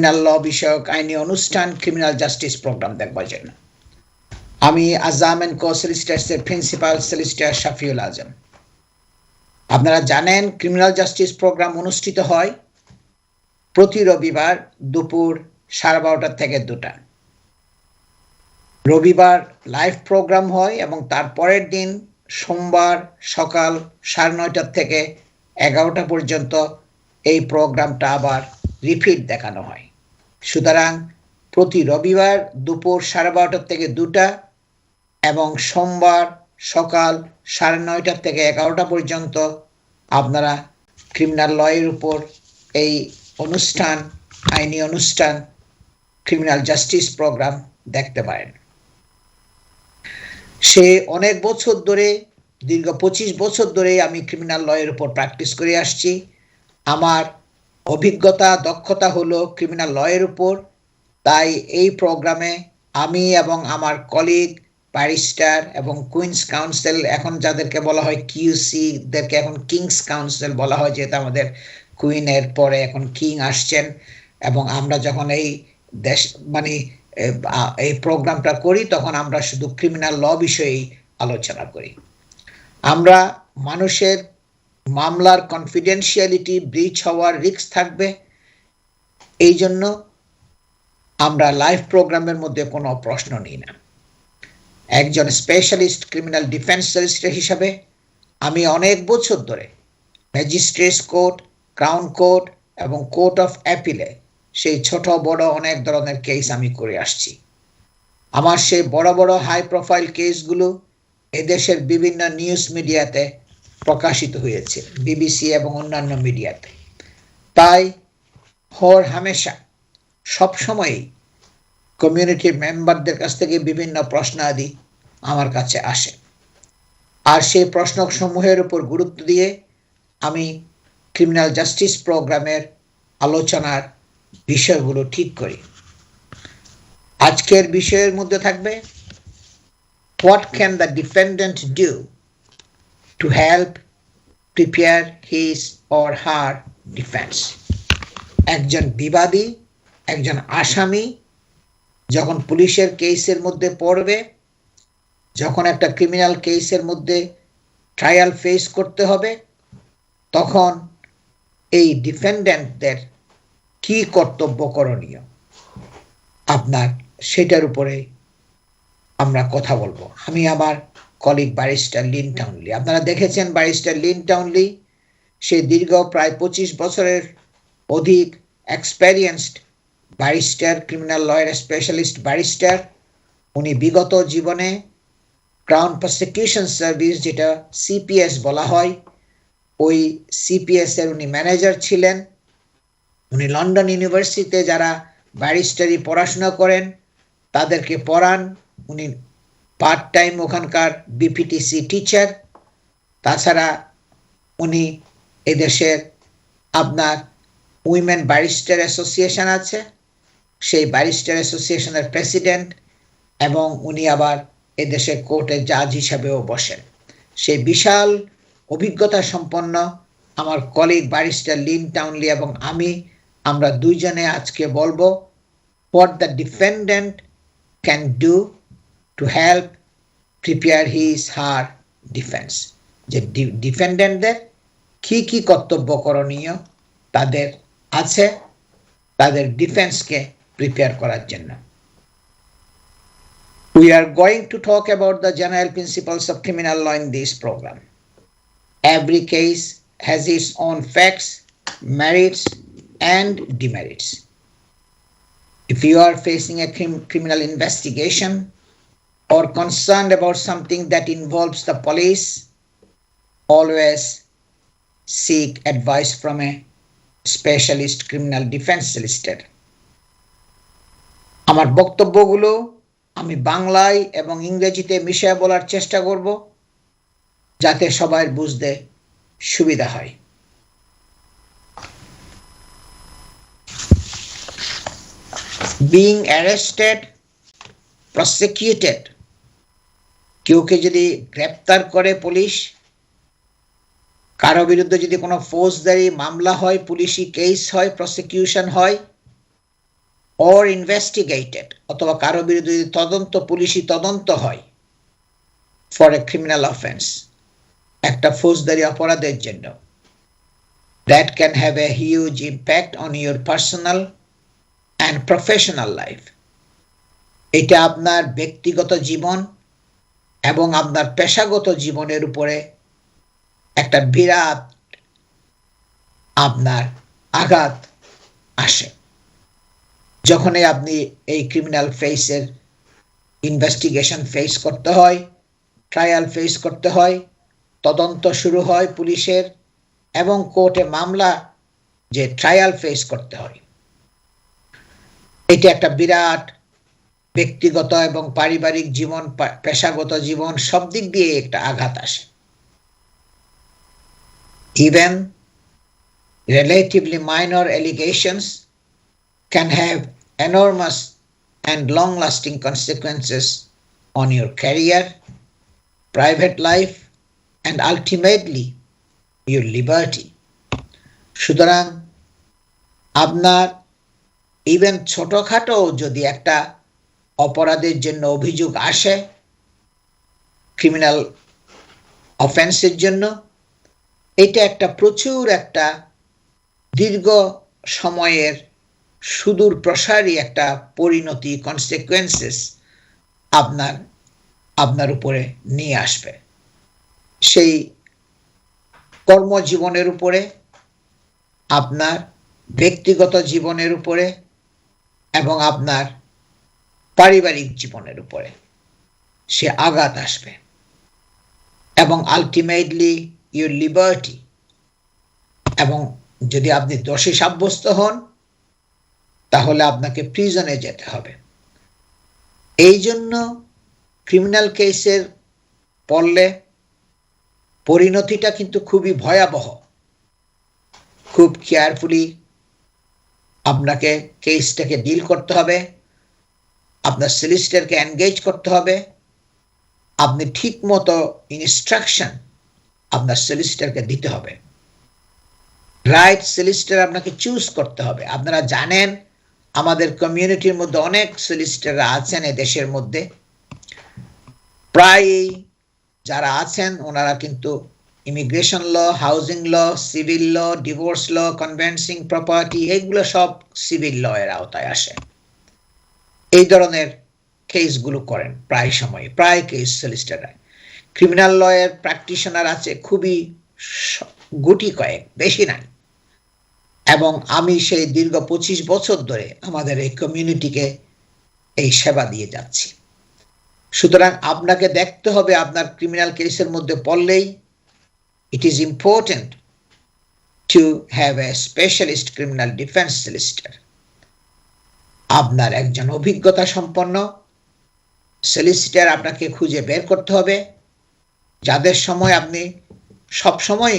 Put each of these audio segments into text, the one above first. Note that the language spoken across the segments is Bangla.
ক্রিমিনাল ল বিষয়ক আইনি অনুষ্ঠান ক্রিমিনাল জাস্টিস প্রোগ্রাম দেখবার জন্য। আমি আজাম এন্ড কো সলিসিটার্সের প্রিন্সিপাল সলিসিটর শাফিউল আজম। আপনারা জানেন ক্রিমিনাল জাস্টিস প্রোগ্রাম অনুষ্ঠিত হয় প্রতি রবিবার দুপুর 12:30 থেকে 2টা। রবিবার লাইভ প্রোগ্রাম হয় এবং তার পরের দিন সোমবার সকাল 9:30 থেকে 11টা পর্যন্ত এই প্রোগ্রামটা আবার রিপিট দেখানো হয়। সুতরাং প্রতি রবিবার দুপুর 12:30 থেকে 2টা এবং সোমবার সকাল 9:30 থেকে 11টা পর্যন্ত আপনারা ক্রিমিনাল লয়ের উপর এই অনুষ্ঠান, আইনি অনুষ্ঠান ক্রিমিনাল জাস্টিস প্রোগ্রাম দেখতে পারেন। সে অনেক বছর ধরে, দীর্ঘ 25 বছর ধরে আমি ক্রিমিনাল লয়ের উপর প্র্যাকটিস করে আসছি। আমার অভিজ্ঞতা, দক্ষতা হলো ক্রিমিনাল লয়ের উপর। তাই এই প্রোগ্রামে আমি এবং আমার কলিগ ব্যারিস্টার এবং কুইন্স কাউন্সিল, এখন যাদেরকে বলা হয় কিউসি, দেরকে এখন কিংস কাউন্সিল বলা হয়, যেহেতু আমাদের কুইনের পরে এখন কিং আসছেন। এবং আমরা যখন এই দেশ এই প্রোগ্রামটা করি তখন আমরা শুধু ক্রিমিনাল ল বিষয়েই আলোচনা করি। আমরা মানুষের মামলার কনফিডেন্সিয়ালিটি ব্রিচ হওয়ার রিস্ক থাকবে, এই জন্য আমরা লাইভ প্রোগ্রামের মধ্যে কোনো প্রশ্ন নিই না। একজন স্পেশালিস্ট ক্রিমিনাল ডিফেন্স সলিসিটর হিসাবে আমি অনেক বছর ধরে ম্যাজিস্ট্রেটস কোর্ট, ক্রাউন কোর্ট এবং কোর্ট অফ অ্যাপিলে সেই ছোট বড় অনেক ধরনের কেস আমি করে আসছি। আমার সেই বড় বড় হাই প্রোফাইল কেসগুলো এদেশের বিভিন্ন নিউজ মিডিয়াতে প্রকাশিত হয়েছে, বিবিসি এবং অন্যান্য মিডিয়াতে। তাই হামেশা সবসময়ই কমিউনিটির মেম্বারদের কাছ থেকে বিভিন্ন প্রশ্নাদি আমার কাছে আসে, আর সেই প্রশ্নসমূহের উপর গুরুত্ব দিয়ে আমি ক্রিমিনাল জাস্টিস প্রোগ্রামের আলোচনার বিষয়গুলো ঠিক করি। আজকের বিষয়ের মধ্যে থাকবে what can the defendant do to help prepare his or her defence. একজন বিবাদী, একজন আসামি যখন পুলিশের কেসের মধ্যে পড়বে, যখন একটা ক্রিমিনাল কেসের মধ্যে ট্রায়াল ফেস করতে হবে, তখন এই ডিফেন্ডেন্টদের কি কর্তব্য করণীয় আপনার, সেটার উপরে আমরা কথা বলবো। আমি আমার কলিগ ব্যারিস্টার লিন টাউনলি, আপনারা দেখেছেন ব্যারিস্টার লিন টাউনলি, সে দীর্ঘ প্রায় 25 বছরের অধিক এক্সপেরিয়েন্সড ব্যারিস্টার, ক্রিমিনাল লয়ের স্পেশালিস্ট ব্যারিস্টার। উনি বিগত জীবনে ক্রাউন প্রসিকিউশন সার্ভিস, যেটা সিপিএস বলা হয়, ওই সিপিএস এর উনি ম্যানেজার ছিলেন। উনি লন্ডন ইউনিভার্সিটিতে যারা ব্যারিস্টারি পড়াশোনা করেন তাদেরকে পড়ান। উনি পার্ট টাইম ওখানকার বিপিটিসি টিচার। তাছাড়া উনি এদেশের আপনার উইমেন ব্যারিস্টার অ্যাসোসিয়েশন আছে, সেই ব্যারিস্টার অ্যাসোসিয়েশনের প্রেসিডেন্ট, এবং উনি আবার এদেশের কোর্টে জাজ হিসাবেও বসেন। সেই বিশাল অভিজ্ঞতা সম্পন্ন আমার কলিগ ব্যারিস্টার লিন টাউনলি এবং আমরা দুইজনে আজকে বলবো what the defendant can do to help prepare his her defence. যে ডিফেন্ডেন্টদের কি কি কর্তব্য করণীয় তাদের আছে তাদের ডিফেন্সকে প্রিপেয়ার করার জন্য। We are going to talk about the general principles of criminal law in this program. Every case has its own facts, merits, and demerits. If you are facing a criminal investigation or concerned about something that involves the police, always seek advice from a specialist criminal defense solicitor. আমার বক্তব্যগুলো আমি বাংলায় এবং ইংরেজিতে মিশিয়ে বলার চেষ্টা করব যাতে সবাই বুঝতে সুবিধা হয়। Being arrested, prosecuted, কেউকে যদি গ্রেপ্তার করে পুলিশ, কারো বিরুদ্ধে যদি কোনো ফৌজদারি মামলা হয়, পুলিশি কেস হয়, প্রসিকিউশন হয়, or investigated অথবা কারো বিরুদ্ধে তদন্ত পুলিশি তদন্ত হয় for a criminal offense একটা ফৌজদারি অপরাধের জন্য that can have a huge impact on your personal and professional life এটা আপনার ব্যক্তিগত জীবন এবং আপনার পেশাগত জীবনের উপরে একটা বিরাট আপনার আঘাত আসে যখনই আপনি এই ক্রিমিনাল ফেসের ইনভেস্টিগেশন ফেস করতে হয় ট্রায়াল ফেস করতে হয় তদন্ত শুরু হয় পুলিশের এবং কোর্টে মামলা যে ট্রায়াল ফেস করতে হয় এটা একটা বিরাট ব্যক্তিগত এবং পারিবারিক জীবন পেশাগত জীবন সব দিক দিয়ে একটা আঘাত আসে even relatively minor allegations can have enormous and long-lasting consequences on your career, private life, and ultimately your liberty. সুতরাং আপনার ইভেন ছোটখাটো যদি একটা অপরাধের জন্য অভিযোগ আসে ক্রিমিনাল অফেন্সের জন্য এটা একটা প্রচুর একটা দীর্ঘ সময়ের সুদূর প্রসারী একটা পরিণতি কনসিকুয়েন্সেস আপনার উপরে নিয়ে আসবে সেই কর্মজীবনের উপরে আপনার ব্যক্তিগত জীবনের উপরে এবং আপনার পারিবারিক জীবনের উপরে সে আঘাত আসবে এবং আলটিমেটলি ইউর লিবার্টি এবং যদি আপনি দোষী সাব্যস্ত হন তাহলে আপনাকে প্রিজনে যেতে হবে এই জন্য ক্রিমিনাল কেসের পড়লে পরিণতিটা কিন্তু খুবই ভয়াবহ খুব কেয়ারফুলি আপনাকে কেসটাকে ডিল করতে হবে আপনার সলিসিটরকে এনগেজ করতে হবে আপনি ঠিক মতো ইনস্ট্রাকশন আপনার সলিসিটরকে দিতে হবে রাইট সলিসিটর আপনাকে চুজ করতে হবে আপনারা জানেন আমাদের কমিউনিটির মধ্যে অনেক সলিসিটররা আছেন এই দেশের মধ্যে প্রায় যারা আছেন ওনারা কিন্তু ইমিগ্রেশন ল হাউজিং ল সিভিল ল ডিভোর্স ল কনভেন্সিং প্রপার্টি এগুলো সব সিভিল ল এর আওতায় আসে এই ধরনের কেসগুলো করেন প্রায় সময় প্রায় কেস সলিসিটররা ক্রিমিনাল লয়ের প্র্যাকটিশনার আছে খুবই গুটি কয়েক বেশি নাই এবং আমি সেই দীর্ঘ 25 বছর ধরে আমাদের এই কমিউনিটিকে এই সেবা দিয়ে যাচ্ছি সুতরাং আপনাকে দেখতে হবে আপনার ক্রিমিনাল কেসের মধ্যে পড়লেই it is important to have a specialist criminal defense solicitor আপনার একজন অভিজ্ঞতা সম্পন্ন সলিসিটর আপনাকে খুঁজে বের করতে হবে যাদের সময় আপনি সব সময়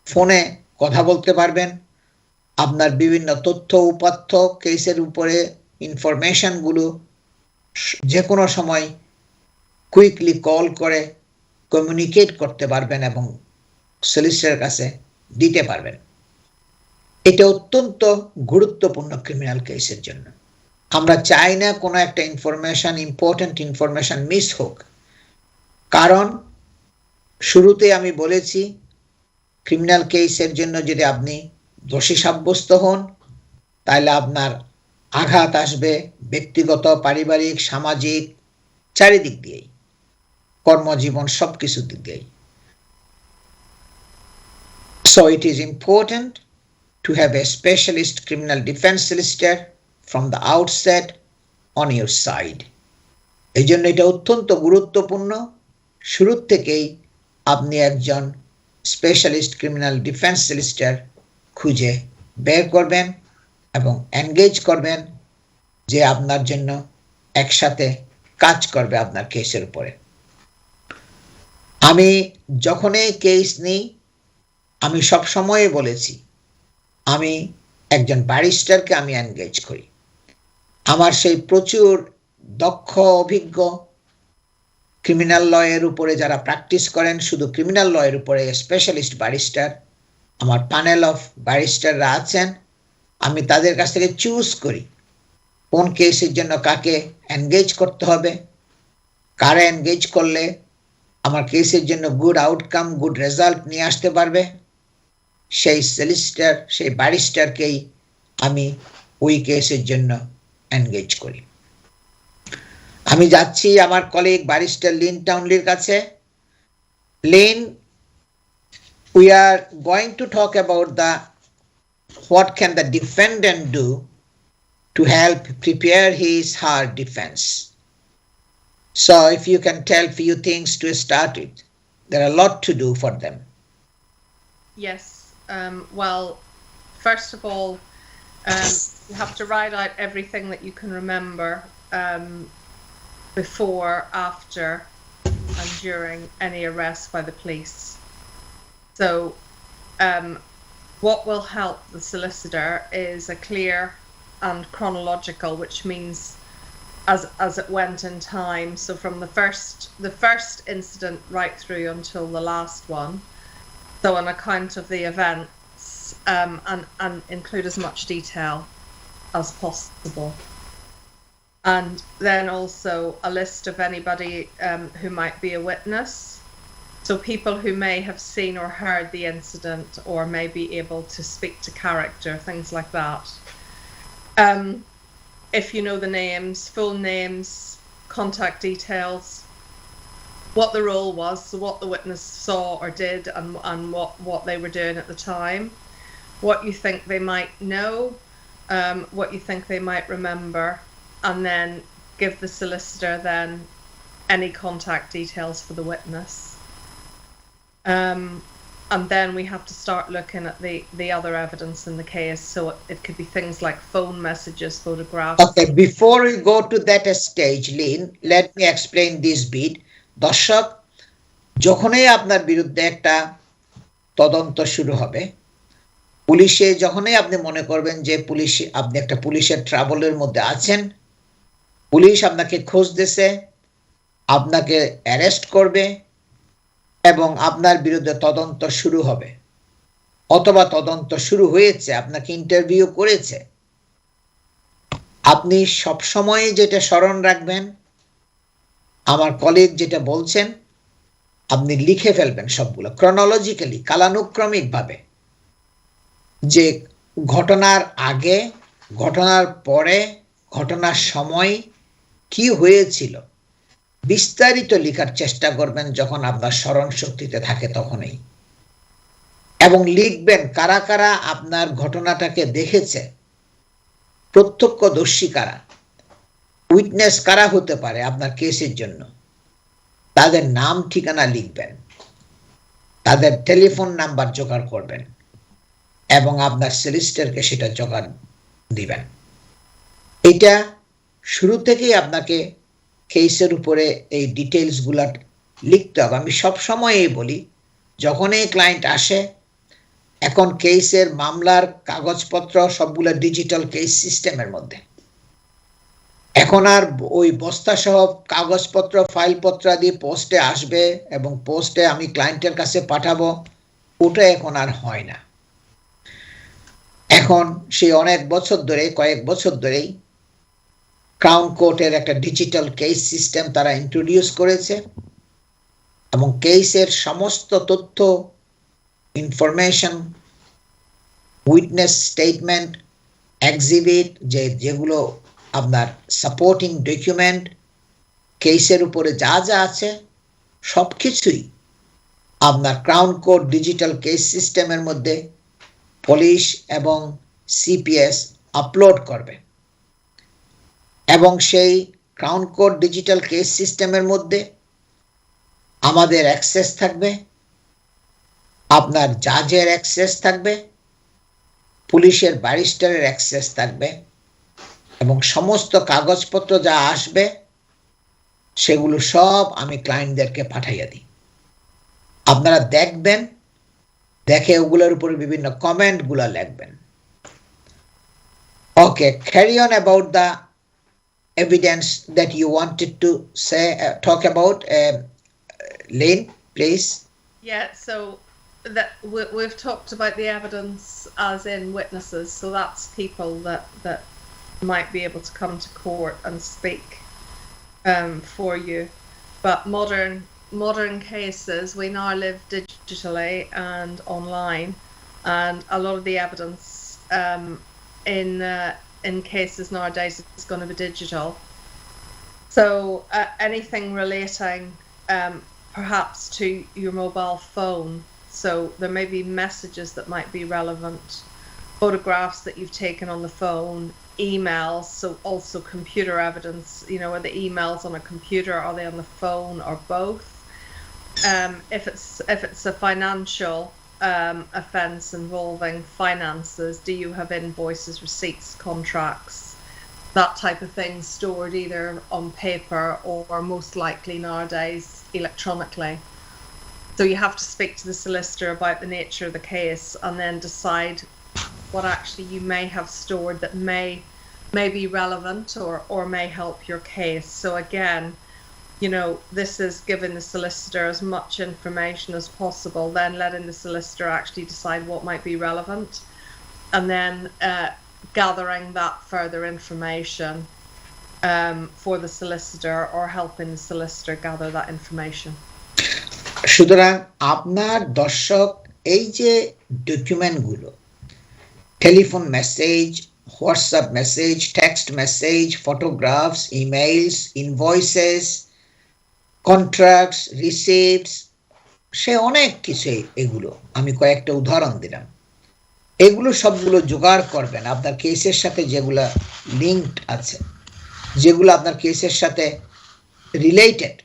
ফোনে কথা বলতে পারবেন আপনার বিভিন্ন তথ্য উপাত্ত কেসের উপরে ইনফরমেশনগুলো যে কোনো সময় কুইকলি কল করে কমিউনিকেট করতে পারবেন এবং সলিসিটরের কাছে দিতে পারবেন এটা অত্যন্ত গুরুত্বপূর্ণ ক্রিমিনাল কেসের জন্য আমরা চাই না কোনো একটা ইনফরমেশন ইম্পর্টেন্ট ইনফরমেশন মিস হোক কারণ শুরুতে আমি বলেছি ক্রিমিনাল কেসের জন্য যদি আপনি দোষী সাব্যস্ত হন তাহলে আপনার আঘাত আসবে ব্যক্তিগত পারিবারিক সামাজিক চারিদিক দিয়েই কর্মজীবন সবকিছু দিক দিয়েই So it is important to have a specialist criminal defense solicitor from the outset on your side. এই জন্য এটা অত্যন্ত গুরুত্বপূর্ণ শুরু থেকেই আপনি একজন স্পেশালিস্ট ক্রিমিনাল ডিফেন্স সলিসিটর খুঁজে বের করবেন এবং এনগেজ করবেন যে আপনার জন্য একসাথে কাজ করবে আপনার কেসের উপরে আমি যখনই কেস নিই আমি সব সময় বলেছি আমি একজন ব্যারিস্টারকে আমি এনগেজ করি আমার সেই প্রচুর দক্ষ অভিজ্ঞ ক্রিমিনাল লয়ের উপরে যারা প্র্যাকটিস করেন শুধু ক্রিমিনাল লয়ের উপরে স্পেশালিস্ট ব্যারিস্টার আমার প্যানেল অফ ব্যারিস্টাররা আছেন আমি তাদের কাছ থেকে চুজ করি কোন কেসের জন্য কাকে এনগেজ করতে হবে, কারা এনগেজ করলে আমার কেসের জন্য গুড আউটকাম, গুড রেজাল্ট নিয়ে আসতে পারবে, সেই সলিসিটর, সেই ব্যারিস্টারকেই আমি ওই কেসের জন্য এনগেজ করি। আমি যাচ্ছি আমার কলিগ ব্যারিস্টার লিন টাউনলির কাছে। Lynn, we are going to talk about what can the defendant do to help prepare his her defense. So if you can tell few things to start with, there are a lot to do for them. Yes. Well, first of all, you have to write out everything that you can remember before, after, and during any arrest by the police. So what will help the solicitor is a clear and chronological, which means as it went in time. So from the first incident right through until the last one. So an account of the events and include as much detail as possible. And then also a list of anybody who might be a witness. So people who may have seen or heard the incident or may be able to speak to character, things like that. If you know the names, full names, contact details, what the role was, so what the witness saw or did and what they were doing at the time, what you think they might know, what you think they might remember, and then give the solicitor then any contact details for the witness. And then we have to start looking at the other evidence in the case. So it could be things like phone messages, photographs. Okay, before we go to that stage, Lynn, let me explain this bit. দর্শক, যখনই আপনার বিরুদ্ধে একটা তদন্ত শুরু হবে, পুলিশে যখনই আপনি মনে করবেন যে আপনি একটা পুলিশের ট্রাবলের মধ্যে আছেন, পুলিশ আপনাকে খোঁজ দিছে, আপনাকে অ্যারেস্ট করবে এবং আপনার বিরুদ্ধে তদন্ত শুরু হবে, অথবা তদন্ত শুরু হয়েছে, আপনাকে ইন্টারভিউ করেছে, আপনি সবসময় যেটা স্মরণ রাখবেন, আমার কলিগ যেটা বলছেন, আপনি লিখে ফেলবেন সবগুলো ক্রনোলজিক্যালি, কালানুক্রমিকভাবে, যে ঘটনার আগে, ঘটনার পরে, ঘটনার সময় কি হয়েছিল, বিস্তারিত লেখার চেষ্টা করবেন যখন আপনার স্মরণ শক্তিতে থাকে তখনই। এবং লিখবেন কারা কারা আপনার ঘটনাটাকে দেখেছে, প্রত্যক্ষদর্শী কারা, উইটনেস কারা হতে পারে আপনার কেসের জন্য, তাদের নাম ঠিকানা লিখবেন, তাদের টেলিফোন নাম্বার জোগাড় করবেন এবং আপনার সলিসিটরকে সেটা জোগাড় দিবেন। এটা শুরু থেকেই আপনাকে কেসের উপরে এই ডিটেলসগুলো লিখতে হবে। আমি সবসময়ই বলি, যখনই ক্লায়েন্ট আসে, এখন কেসের মামলার কাগজপত্র সবগুলো ডিজিটাল কেস সিস্টেমের মধ্যে, এখন আর ওই বস্তা সহ কাগজপত্র ফাইলপত্র দিয়ে পোস্টে আসবে এবং পোস্টে আমি ক্লায়েন্টের কাছে পাঠাবো, ওটা এখন আর হয় না। এখন সেই অনেক বছর ধরে, কয়েক বছর ধরেই ক্রাউন কোর্টের একটা ডিজিটাল কেস সিস্টেম তারা ইন্ট্রোডিউস করেছে এবং কেসের সমস্ত তথ্য, ইনফরমেশন, উইটনেস স্টেটমেন্ট, এক্সিবিট, যেগুলো আপনার সাপোর্টিং ডকুমেন্ট, কেসের উপরে যা যা আছে সব কিছুই আপনার ক্রাউন কোর্ট ডিজিটাল কেস সিস্টেমের মধ্যে পুলিশ এবং সিপিএস আপলোড করবে এবং সেই ক্রাউন কোর্ট ডিজিটাল কেস সিস্টেমের মধ্যে আমাদের অ্যাক্সেস থাকবে, আপনার জাজের অ্যাক্সেস থাকবে, পুলিশের ব্যারিস্টারের অ্যাক্সেস থাকবে এবং সমস্ত কাগজপত্র যা আসবে সেগুলো সব আমি ক্লায়েন্টদেরকে পাঠাইয়া দিই। আপনারা দেখবেন, দেখে ওগুলোর উপরে বিভিন্ন কমেন্টগুলো লিখবেন। ওকে, carry on about the evidence that you wanted to say, talk about, Lynn, please. Yeah, so that we've talked about the evidence as in witnesses, so that's people that might be able to come to court and speak for you. But modern cases, we now live digitally and online, and a lot of the evidence in cases nowadays is going to be digital. So anything relating perhaps to your mobile phone, so there may be messages that might be relevant, photographs that you've taken on the phone, emails, so also computer evidence, you know, are the emails on a computer, are they on the phone, or both? If it's a financial offence involving finances, do you have invoices, receipts, contracts, that type of thing stored either on paper or most likely nowadays electronically? So you have to speak to the solicitor about the nature of the case and then decide what actually you may have stored that may be relevant or may help your case. So again, you know, this is giving the solicitor as much information as possible, then letting the solicitor actually decide what might be relevant, and then gathering that further information for the solicitor or helping the solicitor gather that information. সুতরাং আপনার দর্শক এই যে ডকুমেন্টগুলো, telephone message, WhatsApp message, text message, photographs, emails, invoices, contracts, receipts, সে অনেক কিছু, এগুলো আমি কয়েকটা উদাহরণ দিলাম। এগুলো সবগুলো জোগাড় করবেন আপনার কেসের সাথে, যেগুলো লিঙ্কড আছে, যেগুলো আপনার কেসের সাথে রিলেটেড,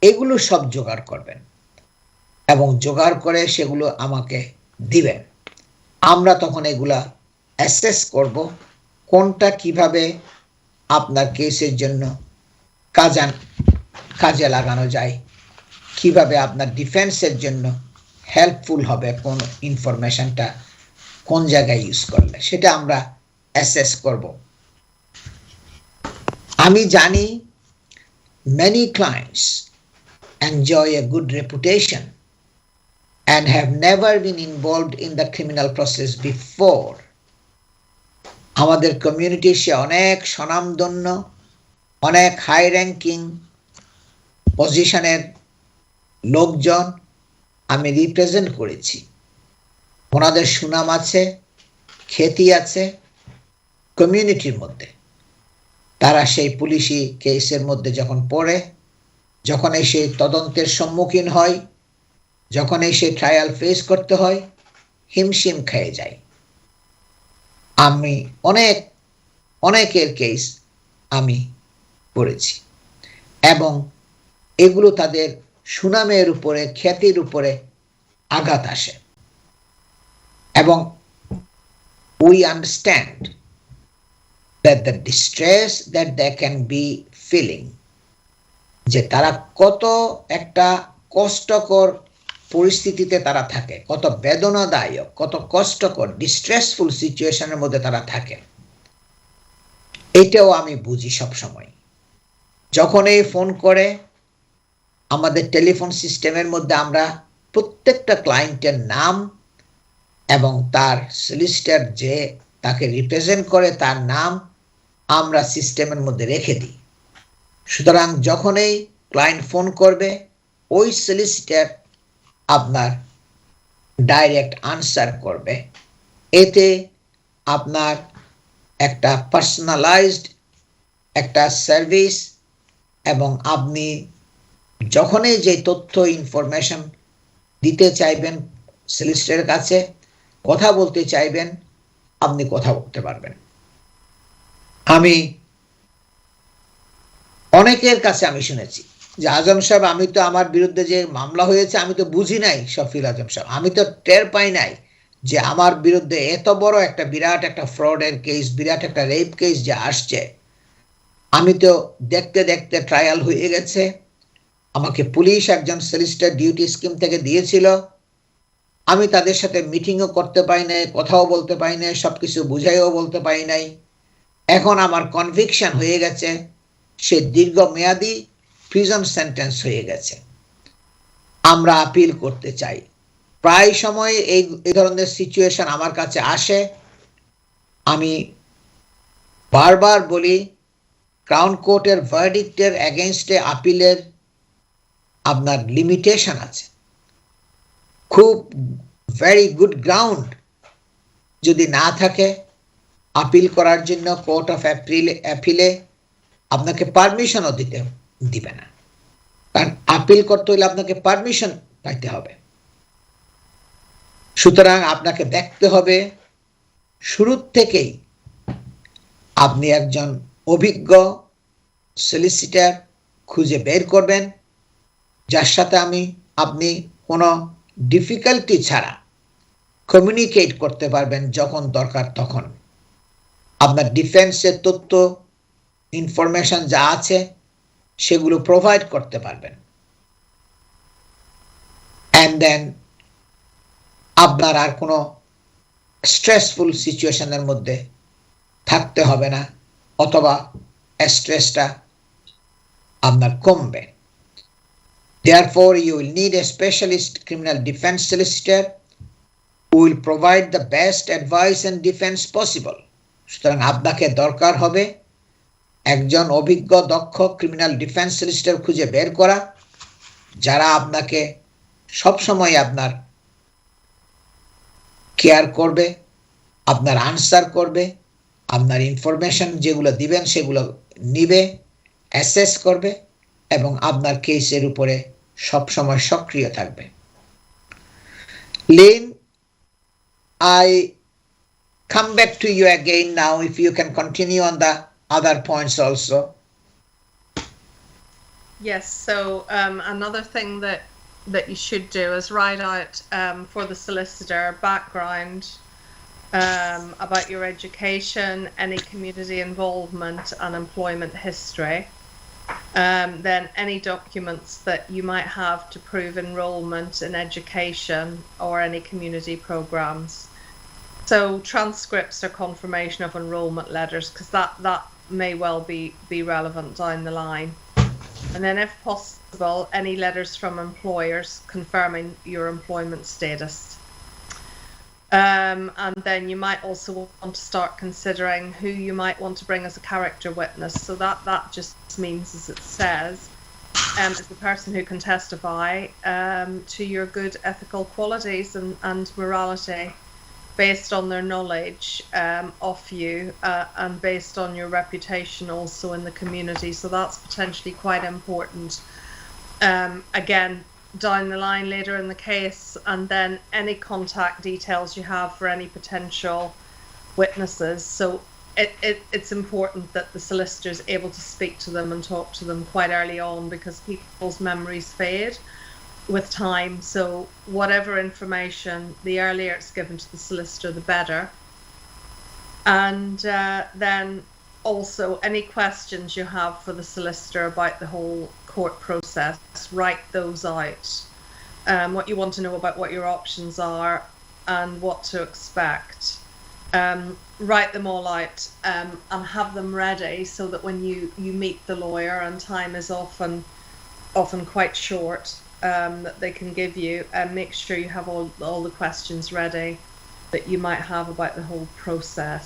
এগুলো সব জোগাড় করবেন এবং জোগাড় করে সেগুলো আমাকে দিবেন। আমরা তখন এগুলা অ্যাসেস করব কোনটা কিভাবে আপনার কেসের জন্য কাজে লাগানো যায়, কিভাবে আপনার ডিফেন্সের জন্য হেল্পফুল হবে, কোন ইনফরমেশনটা কোন জায়গায় ইউজ করলে, সেটা আমরা অ্যাসেস করব। আমি জানি many clients enjoy a good reputation and have never been involved in the criminal process before. আমাদের কমিউনিটি সে অনেক স্বনামধন্য, অনেক হাই র্যাঙ্কিং পজিশনের লোকজন আমি রিপ্রেজেন্ট করেছি, ওনাদের সুনাম আছে, খ্যাতি আছে কমিউনিটির মধ্যে। তারা সেই পুলিশি কেসের মধ্যে যখন পড়ে, যখন সেই তদন্তের সম্মুখীন হয়, যখন সেই ট্রায়াল ফেস করতে হয়, হিমশিম খেয়ে যায়। আমি অনেকের কেস আমি পড়েছি এবং এগুলো তাদের সুনামের উপরে, খ্যাতির উপরে আঘাত আসে। এবং we understand that the distress that they can be feeling, যে তারা কত একটা কষ্টকর পরিস্থিতিতে তারা থাকে, কত বেদনাদায়ক, কত কষ্টকর ডিস্ট্রেসফুল সিচুয়েশনের মধ্যে তারা থাকে, এটাও আমি বুঝি সব সময়। যখন এই ফোন করে আমাদের টেলিফোন সিস্টেমের মধ্যে আমরা প্রত্যেকটা ক্লায়েন্টের নাম এবং তার সলিসিটর যে তাকে রিপ্রেজেন্ট করে তার নাম আমরা সিস্টেমের মধ্যে রেখে দিই। সুতরাং যখনই ক্লায়েন্ট ফোন করবে, ওই সলিসিটর আপনার ডাইরেক্ট আনসার করবে। এতে আপনার একটা পার্সোনালাইজড একটা সার্ভিস, এবং আপনি যখনই যে তথ্য ইনফরমেশন দিতে চাইবেন সলিসিটরের কাছে, কথা বলতে চাইবেন, আপনি কথা বলতে পারবেন। আমি অনেকের কাছে আমি শুনেছি যে আজম সাহেব, আমি তো আমার বিরুদ্ধে যে মামলা হয়েছে আমি তো বুঝি নাই, শফিউল আজম সাহেব, আমি তো টের পাই নাই যে আমার বিরুদ্ধে এত বড় একটা বিরাট একটা ফ্রডের কেস, বিরাট একটা রেপ কেস যে আসছে। আমি তো দেখতে দেখতে ট্রায়াল হয়ে গেছে, আমাকে পুলিশ একজন সলিসিটর ডিউটি স্কিম থেকে দিয়েছিল, আমি তাদের সাথে মিটিংও করতে পারি নাই, কথাও বলতে পারি নাই, সবকিছু বুঝাইও বলতে পারি নাই। এখন আমার কনভিকশন হয়ে গেছে, সে দীর্ঘমেয়াদী প্রিজন সেন্টেন্স হয়ে গেছে। আমরা আপিল করতে চাই। প্রায় সময় এই ধরনের সিচুয়েশন আমার কাছে আসে। আমি বারবার বলি ক্রাউন কোর্টের ভার্ডিক্টের এগেইনস্টে আপিলের আপনার লিমিটেশন আছে খুব ভেরি গুড গ্রাউন্ড যদি না থাকে আপিল করার জন্য কোর্ট অফ অ্যাপিলে আপনাকে পারমিশনও দিবে না কারণ আপিল করতে হলে আপনাকে পারমিশন পাইতে হবে সুতরাং আপনাকে দেখতে হবে শুরু থেকেই আপনি একজন অভিজ্ঞ সলিসিটর খুঁজে বের করবেন যার সাথে আপনি কোনো ডিফিকাল্টি ছাড়া কমিউনিকেট করতে পারবেন যখন দরকার তখন আপনার ডিফেন্সের তথ্য ইনফরমেশন যা আছে সেগুলো প্রোভাইড করতে পারবেন অ্যান্ড দেন আপনার আর কোনো স্ট্রেসফুল সিচুয়েশনের মধ্যে থাকতে হবে না অথবা স্ট্রেসটা আপনার কমবে Therefore, you will need a specialist criminal defense solicitor who will provide the best advice and defense possible. সুতরাং আপনাকে দরকার হবে একজন অভিজ্ঞ দক্ষ ক্রিমিনাল ডিফেন্স সলিসিটর খুঁজে বের করা যারা আপনাকে সবসময় আপনার কেয়ার করবে আপনার আনসার করবে আপনার ইনফরমেশন যেগুলো দিবেন সেগুলো নিবে অ্যাসেস করবে এবং আপনার কেসের উপরে সবসময় সক্রিয় থাকবে Lin I come back to you again now if you can continue on the other points also. Yes, so another thing that you should do is write out for the solicitor background about your education, any community involvement and employment history. Then any documents that you might have to prove enrollment in education or any community programs. So transcripts or confirmation of enrollment letters, because that may well be relevant down the line. And then if possible, any letters from employers confirming your employment status. And then you might also want to start considering who you might want to bring as a character witness. So that just means, as it says, is the person who can testify to your good ethical qualities and morality based on their knowledge of you and based on your reputation also in the community. So that's potentially quite important. Again, down the line later in the case, and then any contact details you have for any potential witnesses. So it's important that the solicitor is able to speak to them and talk to them quite early on, because people's memories fade with time. So whatever information, the earlier it's given to the solicitor, the better. And then also any questions you have for the solicitor about the whole court process, write those out. What you want to know about what your options are and what to expect. Write them all out and have them ready so that when you meet the lawyer and time is often quite short, that they can give you, and make sure you have all the questions ready that you might have about the whole process.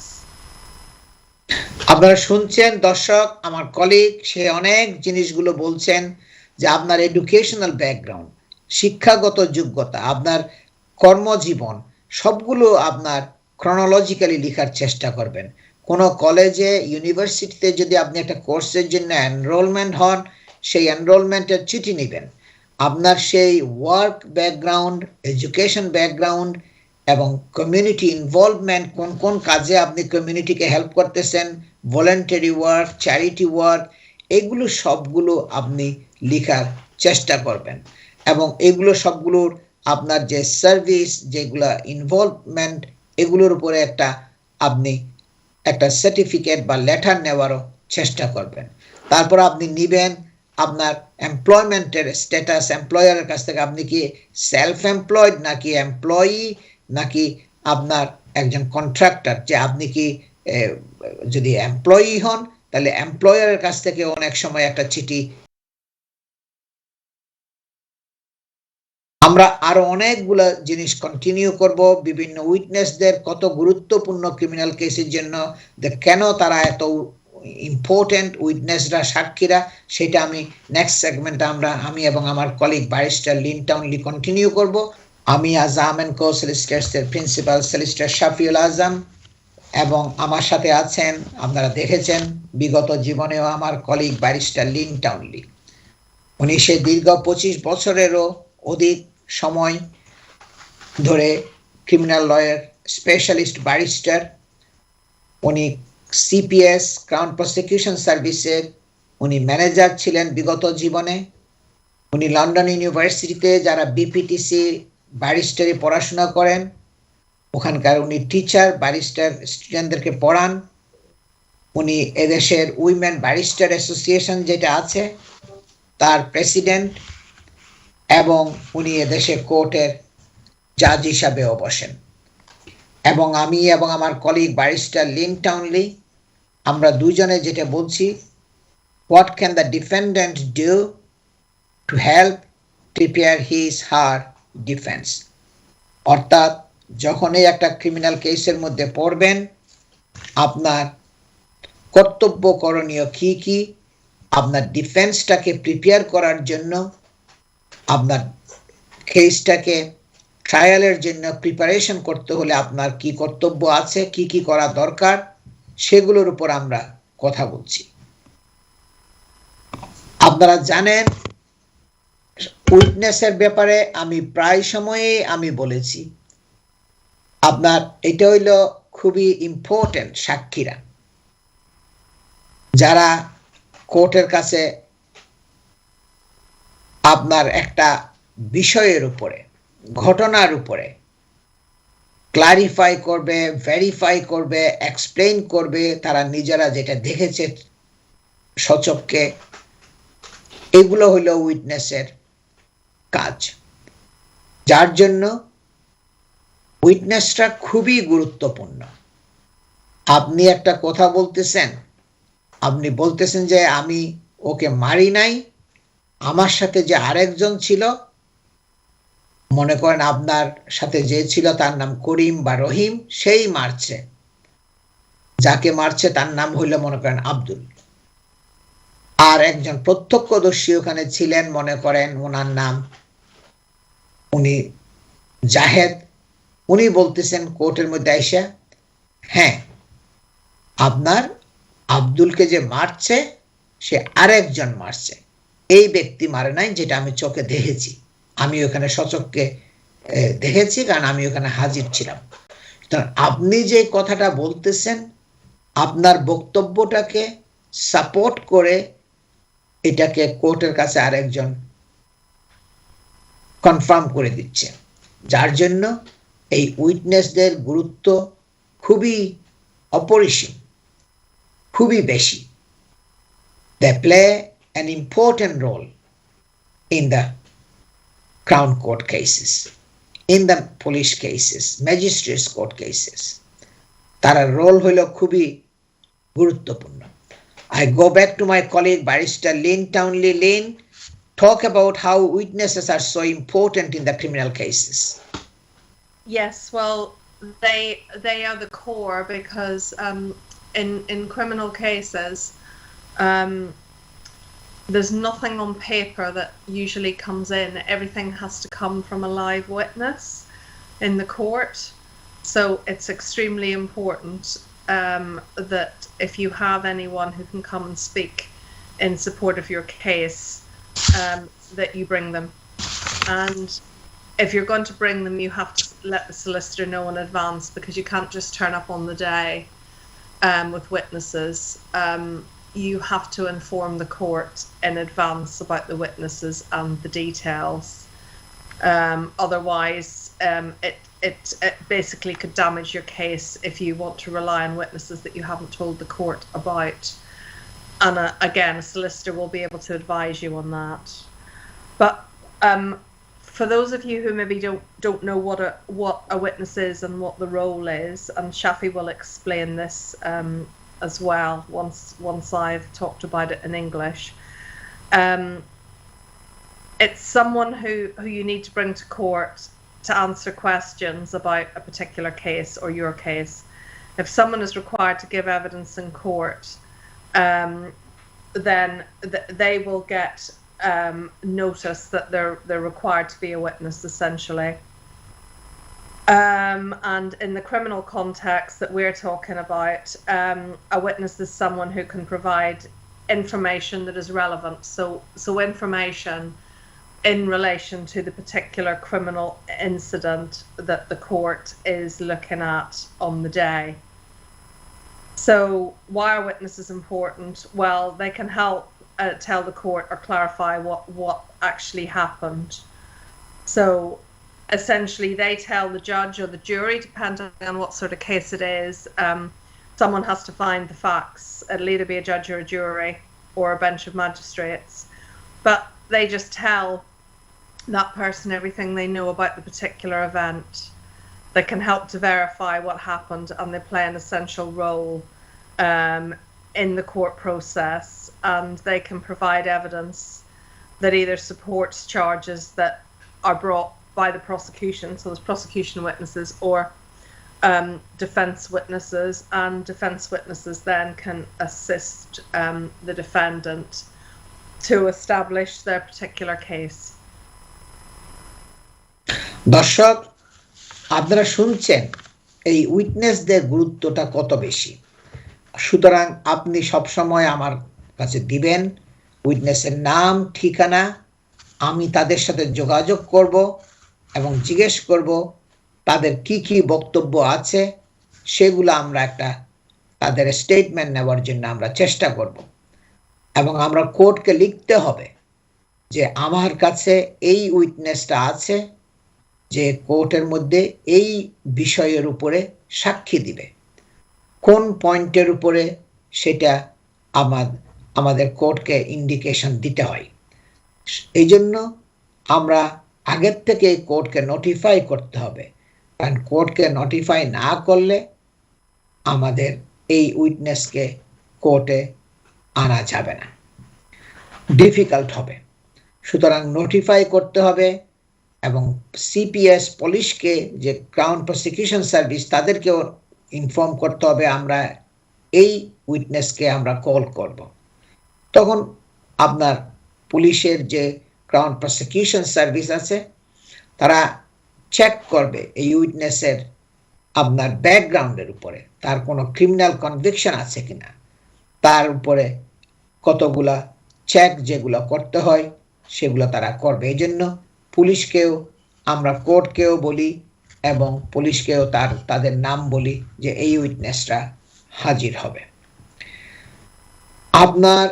আপনারা শুনছেন দর্শক, আমার কলিগ সে অনেক জিনিসগুলো বলছেন যে আপনার এডুকেশনাল ব্যাকগ্রাউন্ড, শিক্ষাগত যোগ্যতা, আপনার কর্মজীবন সবগুলো আপনার ক্রনোলজিক্যালি লেখার চেষ্টা করবেন। কোনো কলেজে ইউনিভার্সিটিতে যদি আপনি একটা কোর্সের জন্য এনরোলমেন্ট হন, সেই এনরোলমেন্টের চিঠি নেবেন। আপনার সেই ওয়ার্ক ব্যাকগ্রাউন্ড, এডুকেশন ব্যাকগ্রাউন্ড এবং কমিউনিটি ইনভলভমেন্ট, কোন কোন কাজে আপনি কমিউনিটিকে হেল্প করতেছেন, ভলেন্টারি ওয়ার্ক, চ্যারিটি ওয়ার্ক, এগুলো সবগুলো আপনি লেখার চেষ্টা করবেন। এবং এগুলো সবগুলোর আপনার যে সার্ভিস, যেগুলো ইনভলভমেন্ট, এগুলোর উপরে আপনি একটা সার্টিফিকেট বা লেটার নেওয়ারও চেষ্টা করবেন। তারপর আপনি নিবেন আপনার এমপ্লয়মেন্টের স্ট্যাটাস, এমপ্লয়ারের কাছ থেকে আপনি কি সেলফ এমপ্লয়েড নাকি এমপ্লয়ি নাকি আপনার একজন কন্ট্রাক্টর, যে আপনি কি যদি এমপ্লয়ি হন তাহলে এমপ্লয়ারের কাছ থেকে অনেক সময় একটা চিঠি আমরা আরো অনেকগুলো জিনিস কন্টিনিউ করব বিভিন্ন উইটনেসদের কত গুরুত্বপূর্ণ ক্রিমিনাল কেসের জন্য কেন তারা এত ইম্পর্টেন্ট উইটনেসরা সাক্ষীরা সেটা আমি নেক্সট সেগমেন্টে আমি এবং আমার colleague barrister Lynn Townley continue করব আমি আজাম এন্ড কো সলিসিটার্সের প্রিন্সিপাল সলিসিটার শাফিউল আজম এবং আমার সাথে আছেন আপনারা দেখেছেন বিগত জীবনেও আমার কলিগ ব্যারিস্টার লিন টাউনলি উনি সে দীর্ঘ 25 বছরেরও অধিক সময় ধরে ক্রিমিনাল লয়ার স্পেশালিস্ট ব্যারিস্টার উনি সিপিএস ক্রাউন প্রসিকিউশন সার্ভিসের উনি ম্যানেজার ছিলেন বিগত জীবনে উনি লন্ডন ইউনিভার্সিটিতে যারা বিপিটিসি ব্যারিস্টারি পড়াশোনা করেন ওখানকার উনি টিচার ব্যারিস্টার স্টুডেন্টদেরকে পড়ান উনি এদেশের উইমেন ব্যারিস্টার অ্যাসোসিয়েশন যেটা আছে তার প্রেসিডেন্ট এবং উনি এদেশে কোর্টের জাজ হিসাবেও বসেন এবং আমি এবং আমার কলিগ ব্যারিস্টার লিন টাউনলি আমরা দুজনে যেটা বলছি what can the defendant do to help prepare his her defense অর্থাৎ যখনই একটা ক্রিমিনাল কেসের মধ্যে পড়বেন আপনার কর্তব্য করণীয় কি কি আপনার ডিফেন্সটাকে প্রিপেয়ার করার জন্য আপনার কেসটাকে ট্রায়ালের জন্য প্রিপারেশন করতে হলে আপনার কি কর্তব্য আছে কি কি করা দরকার সেগুলোর উপর আমরা কথা বলছি আপনারা জানেন উইটনেসের ব্যাপারে আমি প্রায় সময়েই আমি বলেছি আপনার এটা হইল খুবই ইম্পর্টেন্ট সাক্ষীরা যারা কোর্টের কাছে আপনার একটা বিষয়ের উপরে ঘটনার উপরে ক্লারিফাই করবে ভেরিফাই করবে এক্সপ্লেইন করবে তারা নিজেরা যেটা দেখেছে সচক্ষে এগুলো হলো উইটনেসের কাজ যার জন্য উইটনেসটা খুবই গুরুত্বপূর্ণ আপনি একটা কথা বলতেছেন আপনি বলতেছেন যে আমি ওকে মারি নাই আমার সাথে যে আরেকজন ছিল মনে করেন আপনার সাথে যে ছিল তার নাম করিম বা রহিম সেই মারছে যাকে মারছে তার নাম হইল মনে করেন আব্দুল আর একজন প্রত্যক্ষদর্শী ওখানে ছিলেন মনে করেন ওনার নাম উনি জাহেদ উনি বলতেছেন কোর্টের মধ্যে আইসা হ্যাঁ আপনার আব্দুলকে যে মারছে সে আরেকজন মারছে এই ব্যক্তি মারে নাই যেটা আমি চোখে দেখেছি আমি ওখানে সচক্ষে দেখেছি কারণ আমি ওখানে হাজির ছিলাম আপনি যে কথাটা বলতেছেন আপনার বক্তব্যটাকে সাপোর্ট করে এটাকে কোর্টের কাছে আরেকজন কনফার্ম করে দিচ্ছে যার জন্য এই উইটনেসদের গুরুত্ব খুবই অপরিসীম খুবই বেশি they play an important role in the Crown Court cases, in the police cases, magistrates court cases. তার রোল হলো খুবই গুরুত্বপূর্ণ I go back to my colleague Barrister Lynn Townley. Lynn, talk about how witnesses are so important in the criminal cases. Yes, well, they are the core because in criminal cases there's nothing on paper that usually comes in. Everything has to come from a live witness in the court. So it's extremely important that if you have anyone who can come and speak in support of your case, that you bring them. And if you're going to bring them, you have to let the solicitor know in advance because you can't just turn up on the day with witnesses. You have to inform the court in advance about the witnesses and the details. Otherwise, it basically could damage your case if you want to rely on witnesses that you haven't told the court about. And again, a solicitor will be able to advise you on that. But for those of you who maybe don't know what a witness is and what the role is, and Shafi will explain this as well once I've talked about it in English. it's someone who you need to bring to court to answer questions about a particular case or your case. If someone is required to give evidence in court, then they will get notice that they're required to be a witness, essentially. And in the criminal context that we're talking about, a witness is someone who can provide information that is relevant. So information in relation to the particular criminal incident that the court is looking at on the day. So why are witnesses important? Well, they can help tell the court or clarify what actually happened. So essentially they tell the judge or the jury, depending on what sort of case it is, someone has to find the facts. It'll either be a judge or a jury or a bench of magistrates. But they just tell that person everything they know about the particular event. They can help to verify what happened, and they play an essential role in the court process, and they can provide evidence that either supports charges that are brought by the prosecution, so there's prosecution witnesses, or defense witnesses, and defense witnesses then can assist the defendant to establish their particular case. দর্শক, আপনারা শুনছেন এই উইটনেসদের গুরুত্বটা কত বেশি। সুতরাং আপনি সবসময় আমার কাছে দিবেন উইটনেসের নাম, ঠিকানা। আমি তাদের সাথে যোগাযোগ করব এবং জিজ্ঞেস করব তাদের কি কি বক্তব্য আছে, সেগুলো আমরা একটা তাদের স্টেটমেন্ট নেওয়ার জন্য আমরা চেষ্টা করব। এবং আমরা কোর্টকে লিখতে হবে যে আমার কাছে এই উইটনেসটা আছে, যে কোর্টের মধ্যে এই বিষয়ের উপরে সাক্ষী দিবে। কোন পয়েন্টের উপরে সেটা আমাদের কোর্টকে ইন্ডিকেশন দিতে হয়। এই জন্য আমরা আগের থেকে কোর্টকে নোটিফাই করতে হবে, কারণ কোর্টকে নোটিফাই না করলে আমাদের এই উইটনেসকে কোর্টে আনা যাবে না, ডিফিকাল্ট হবে। সুতরাং নোটিফাই করতে হবে এবং সিপিএস পুলিশকে, যে ক্রাউন প্রসিকিউশন সার্ভিস, তাদেরকেও ইনফর্ম করতে হবে আমরা এই উইটনেসকে আমরা কল করব। তখন আপনার পুলিশের যে ক্রাউন প্রসিকিউশন সার্ভিস আছে তারা চেক করবে এই উইটনেসের আপনার ব্যাকগ্রাউন্ডের উপরে, তার কোনো ক্রিমিনাল কনভিকশন আছে কিনা, তার উপরে কতগুলা চেক যেগুলো করতে হয় সেগুলো তারা করবে। এই জন্য পুলিশকেও আমরা কোর্টকেও বলি এবং পুলিশকেও তাদের নাম বলি যে এই উইটনেসরা হাজির হবে। আপনার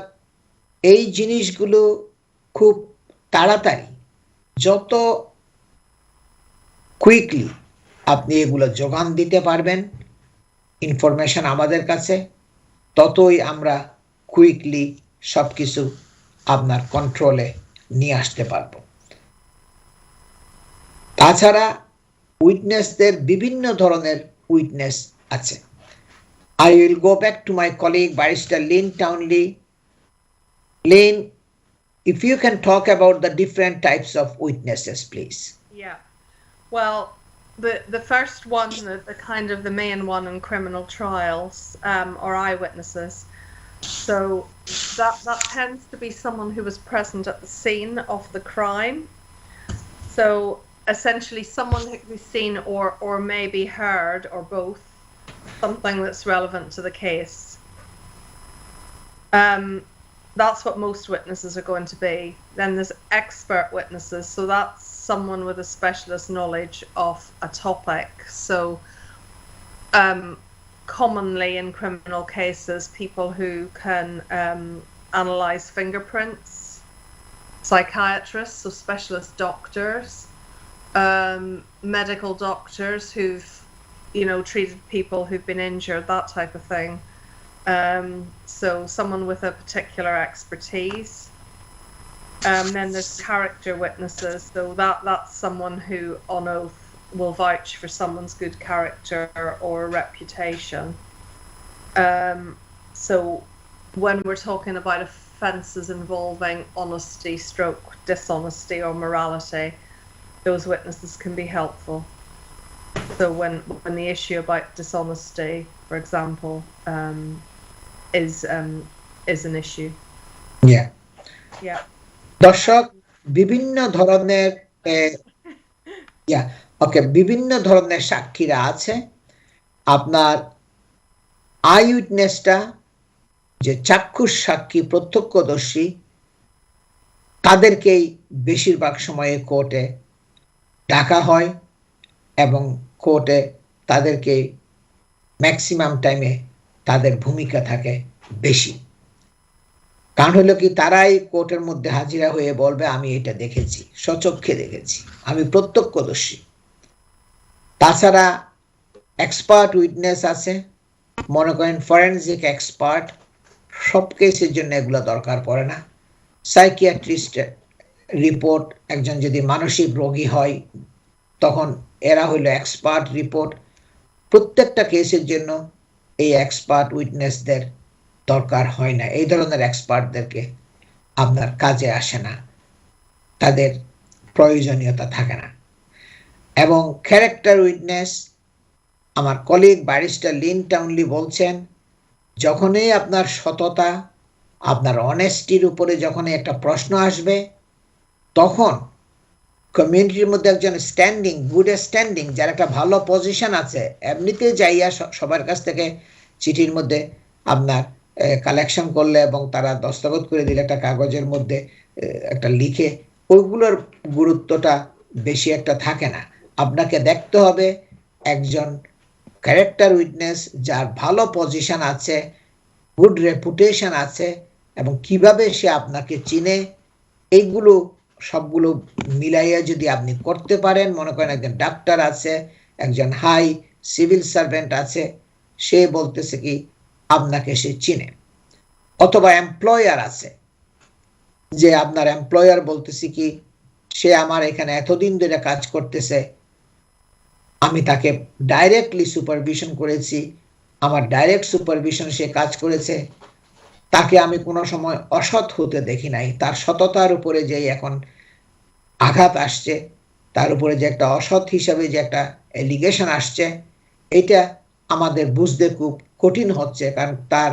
এই জিনিসগুলো খুব তাড়াতাড়ি, যত কুইকলি আপনি এগুলো যোগান দিতে পারবেন ইনফরমেশন আমাদের কাছে, ততই আমরা কুইকলি সব কিছু আপনার কন্ট্রোলে নিয়ে আসতে পারবো। তাছাড়া উইটনেসদের বিভিন্ন ধরনের উইটনেস আছে। I will go back to my colleague Barrister Lynn Townley. Lynn, if you can talk about the different types of witnesses, please. Yeah. Well, the first one, the kind of the main one in criminal trials, are eyewitnesses. So that tends to be someone who was present at the scene of the crime. So essentially someone who's seen or maybe heard, or both, something that's relevant to the case. That's what most witnesses are going to be. Then there's expert witnesses, so that's someone with a specialist knowledge of a topic. So commonly in criminal cases, people who can analyze fingerprints, psychiatrists, so specialist doctors, medical doctors who've treated people who've been injured, that type of thing. So someone with a particular expertise. Then there's character witnesses, so that's someone who on oath will vouch for someone's good character or reputation. So when we're talking about a offences involving honesty, stroke dishonesty, or morality, those witnesses can be helpful. So when the issue about dishonesty, for example, is an issue. Yeah. Yeah. দর্শক বিভিন্ন ধরনের বিভিন্ন ধরনের সাক্ষীরা আছে। আপনার আই উইটনেসটা, যে চাক্ষুষ সাক্ষী, প্রত্যক্ষদর্শী, তাদেরকেই বেশিরভাগ সময়ে কোর্টে ডাকা হয় এবং কোর্টে তাদেরকে ম্যাক্সিমাম টাইমে তাদের ভূমিকা থাকে বেশি। কারণ হলো কি, তারাই কোর্টের মধ্যে হাজিরা হয়ে বলবে আমি এটা দেখেছি, স্বচক্ষে দেখেছি, আমি প্রত্যক্ষদর্শী। তাছাড়া এক্সপার্ট উইটনেস আছে, মনে করেন ফরেনজিক এক্সপার্ট, সব কেসের জন্য এগুলো দরকার পড়ে না। সাইকিয়াট্রিস্ট রিপোর্ট, একজন যদি মানসিক রোগী হয় তখন এরা হইল এক্সপার্ট রিপোর্ট। প্রত্যেকটা কেসের জন্য এই এক্সপার্ট উইটনেসদের দরকার হয় না। এই ধরনের এক্সপার্টদেরকে আপনার কাজে আসে না, তাদের প্রয়োজনীয়তা থাকে না। এবং ক্যারেক্টার উইটনেস, আমার কলিগ ব্যারিস্টার লিন টাউনলি বলছেন, যখনই আপনার সততা, আপনার অনেস্টির উপরে যখনই একটা প্রশ্ন আসবে, তখন কমিউনিটির মধ্যে একজন স্ট্যান্ডিং, গুড স্ট্যান্ডিং, যার একটা ভালো পজিশন আছে, এমনিতে যাইয়া সবার কাছ থেকে চিঠির মধ্যে আপনার কালেকশন করলে এবং তারা দস্তখত করে দিলে একটা কাগজের মধ্যে একটা লিখে, ওইগুলোর গুরুত্বটা বেশি একটা থাকে না। আপনাকে দেখতে হবে একজন ক্যারেক্টার উইটনেস যার ভালো পজিশন আছে, গুড রেপুটেশন আছে, এবং কিভাবে সে আপনাকে চিনে, এইগুলো সবগুলো মিলাইয়া যদি আপনি করতে পারেন, মনে করেন একজন ডাক্তার আছে, একজন হাই সিভিল সার্ভেন্ট আছে, সে বলতেছে কি আপনাকে সে চিনে। অথবা এমপ্লয়ার আছে, যে আপনার এমপ্লয়ার বলতেছে কি সে আমার এখানে এতদিন ধরে কাজ করতেছে, আমি তাকে ডাইরেক্টলি সুপারভিশন করেছি, আমার ডাইরেক্ট সুপারভিশন সে কাজ করেছে, তাকে আমি কোনো সময় অসৎ হতে দেখি নাই। তার সততার উপরে যে এখন আঘাত আসছে, তার উপরে যে একটা অসৎ হিসাবে যে একটা এলিগেশন আসছে, এটা আমাদের বুঝতে খুব কঠিন হচ্ছে। কারণ তার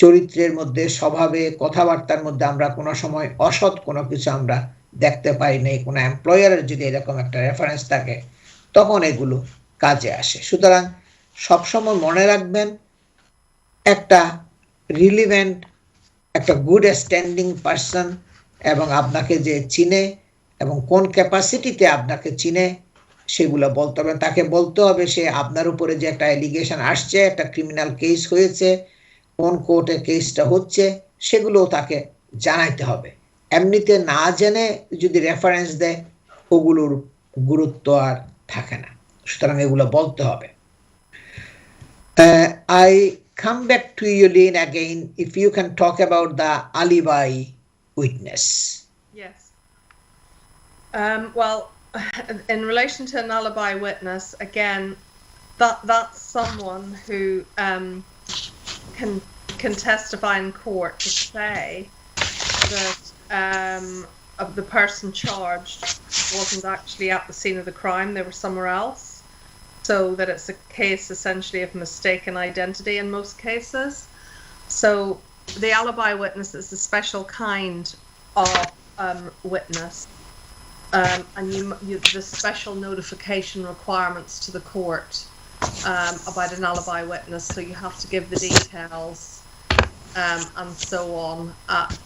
চরিত্রের মধ্যে, স্বভাবে, কথাবার্তার মধ্যে আমরা কোনো সময় অসৎ কোনো কিছু আমরা দেখতে পাই নাই। কোনো এমপ্লয়ারের যদি এরকম একটা রেফারেন্স থাকে, তখন এগুলো কাজে আসে। সুতরাং সবসময় মনে রাখবেন, একটা রিলিভেন্ট, একটা গুড স্ট্যান্ডিং পারসন, এবং আপনাকে যে চিনে এবং কোন ক্যাপাসিটিতে আপনাকে চিনে, সেগুলো বলতে হবে। তাকে বলতে হবে সে আপনার উপরে যে একটা অ্যালিগেশন আসছে, একটা ক্রিমিনাল কেস হয়েছে, কোন কোর্টে কেসটা হচ্ছে, সেগুলোও তাকে জানাইতে হবে। এমনিতে না জেনে যদি রেফারেন্স দেয়, ওগুলোর গুরুত্ব আর থাকে না। সুতরাং এগুলো বলতে হবে। I come back to you, Lynn, again, if you can talk about the alibi witness. Yes. Well, in relation to an alibi witness, again, that's someone who can testify in court to say that the person charged wasn't actually at the scene of the crime, they were somewhere else. So that it's a case essentially of mistaken identity in most cases. So the alibi witness is a special kind of witness, and the special notification requirements to the court about an alibi witness. So you have to give the details and so on at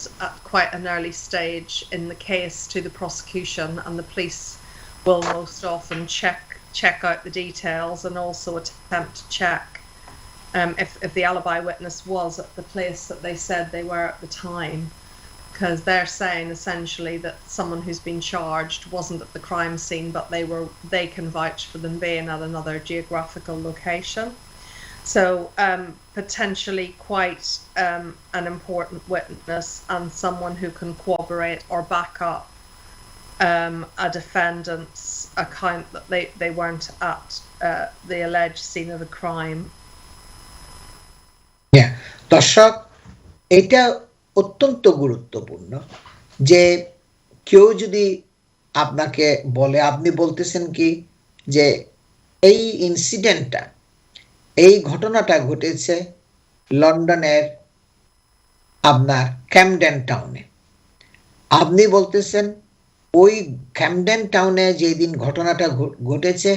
quite an early stage in the case to the prosecution, and the police will most often check out the details and also attempt to check if the alibi witness was at the place that they said they were at the time, because they're saying essentially that someone who's been charged wasn't at the crime scene, but they can vouch for them being at another geographical location. So potentially quite an important witness, and someone who can corroborate or back up a defendant's account that they weren't at the alleged scene of the crime. দর্শক, এটা অত্যন্ত গুরুত্বপূর্ণ যে কেউ যদি আপনাকে বলে, আপনি বলতেছেন কি যে এই ইনসিডেন্টটা, এই ঘটনাটা ঘটেছে লন্ডনের আপনার ক্যামডেন টাউনে। আপনি বলতেছেন ওই ক্যামডেন টাউনে যেই দিন ঘটনাটা ঘটেছে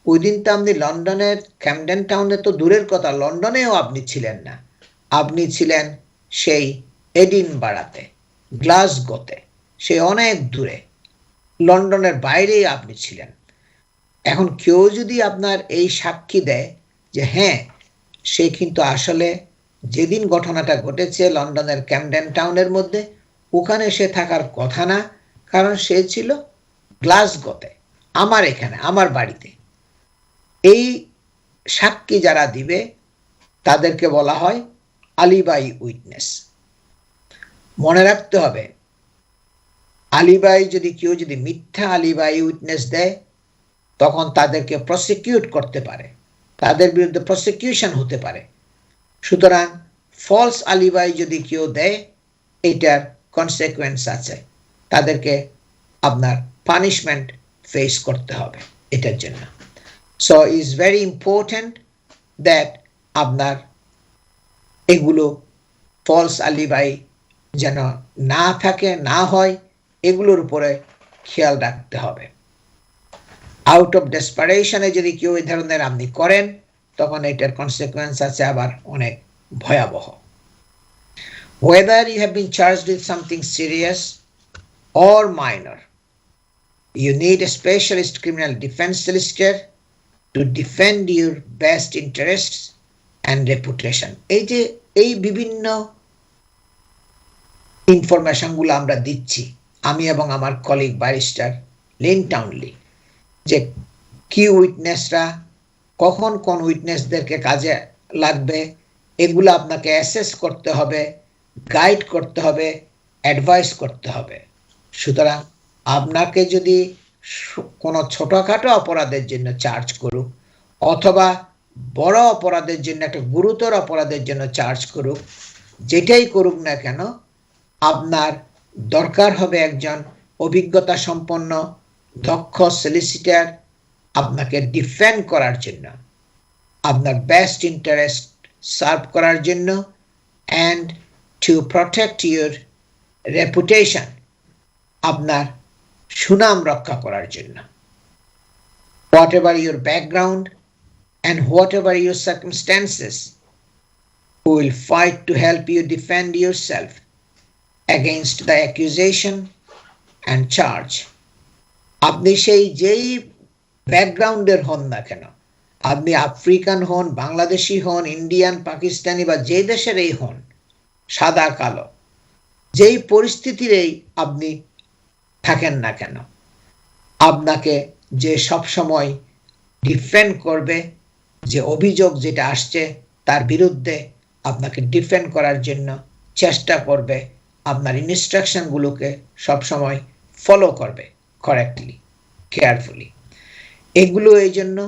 ওই দিন তো আপনি লন্ডনের ক্যামডেন টাউনে তো দূরের কথা, লন্ডনেও আপনি ছিলেন না, আপনি ছিলেন সেই এডিনবারাতে, গ্লাসগোতে, সে অনেক দূরে, লন্ডনের বাইরেই আপনি ছিলেন। এখন কেউ যদি আপনার এই সাক্ষী দেয় যে হ্যাঁ সে কিন্তু আসলে যেদিন ঘটনাটা ঘটেছে লন্ডনের ক্যামডেন টাউনের মধ্যে, ওখানে সে থাকার কথা না, কারণ সে ছিল গ্লাসগোতে, আমার এখানে, আমার বাড়িতে, এই সাক্ষী যারা দিবে তাদেরকে বলা হয় আলিবাই উইটনেস। মনে রাখতে হবে, আলিবাই যদি কেউ যদি মিথ্যা আলিবাই উইটনেস দেয় তখন তাদেরকে প্রসিকিউট করতে পারে, তাদের বিরুদ্ধে প্রসিকিউশন হতে পারে। সুতরাং ফলস আলিবাই যদি কেউ দেয় এটার কনসিকুয়েন্স আছে, তাদেরকে আপনার পানিশমেন্ট ফেস করতে হবে এটার জন্য। So is very important that আপনার এগুলো ফলস আলিবাই যেন না থাকে, না হয়, এগুলোর উপরে খেয়াল রাখতে হবে। আউট অফ ডেসপারেশনে যদি কেউ এই ধরনের আপনি করেন তখন এটার কনসিকুয়েন্স আছে আবার অনেক ভয়াবহ। Whether you have been charged with something serious or minor, you need a specialist criminal defense solicitor to defend your best interests and reputation. এই বিভিন্ন ইনফরমেশনগুলো আমরা দিচ্ছি, আমি এবং আমার কলিগ ব্যারিস্টার লিন টাউনলি, যে কি উইটনেসরা কখন কোন উইটনেসদেরকে কাজে লাগবে এগুলো আপনাকে অ্যাসেস করতে হবে, গাইড করতে হবে, অ্যাডভাইস করতে হবে। সুতরাং আপনাকে যদি কোনো ছোটোখাটো অপরাধের জন্য চার্জ করুক অথবা বড় অপরাধের জন্য, একটা গুরুতর অপরাধের জন্য চার্জ করুক, যেটাই করুক না কেন, আপনার দরকার হবে একজন অভিজ্ঞতা সম্পন্ন দক্ষ সলিসিটার আপনাকে ডিফেন্ড করার জন্য, আপনার বেস্ট ইন্টারেস্ট সার্ভ করার জন্য, and two protect your reputation, আপনার সুনাম রক্ষা করার জন্য। Whatever your background and whatever your circumstances, who will fight to help you defend yourself against the accusation and charge. আপনি সেই যেই ব্যাকগ্রাউন্ডের হন না কেন, আপনি আফ্রিকান হন, বাংলাদেশি হন, ইন্ডিয়ান, পাকিস্তানি বা যে দেশেরই হন, সাদা কালো, যেই পরিস্থিতিরই আপনি থাকেন না কেন, আপনাকে যে সব সময় ডিফেন্ড করবে, যে অভিযোগ যেটা আসছে তার বিরুদ্ধে আপনাকে ডিফেন্ড করার জন্য চেষ্টা করবে, আপনার ইনস্ট্রাকশনগুলোকে সবসময় ফলো করবে কারেক্টলি, কেয়ারফুলি, এগুলো এই জন্য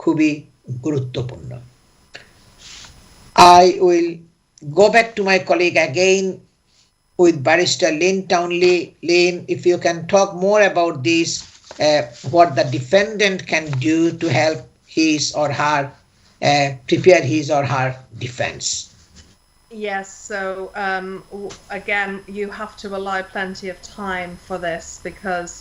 খুবই গুরুত্বপূর্ণ। I will go back to my colleague again with Barrister Lynn Townley. Lynn, if you can talk more about this, what the defendant can do to help his or her prepare his or her defense. Yes, so again, you have to allow plenty of time for this because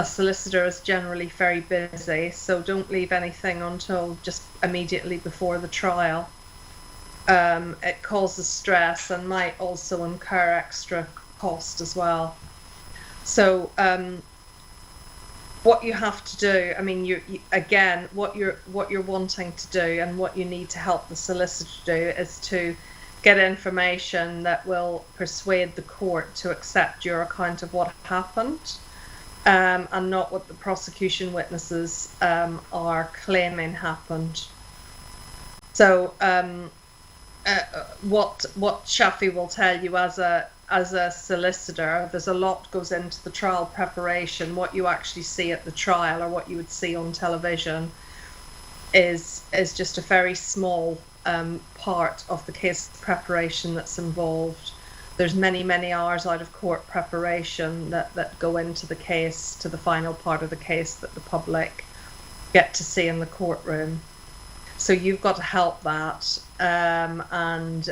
a solicitor is generally very busy, so don't leave anything until just immediately before the trial. It causes stress and might also incur extra cost as well. So what you have to do, I mean, you again, what you're wanting to do and what you need to help the solicitor do is to get information that will persuade the court to accept your account of what happened, and not what the prosecution witnesses are claiming happened. So what Shafi will tell you as a solicitor, there's a lot goes into the trial preparation. What you actually see at the trial or what you would see on television is just a very small part of the case preparation that's involved. There's many hours out of court preparation that go into the case, to the final part of the case that the public get to see in the courtroom. So you've got to help that, and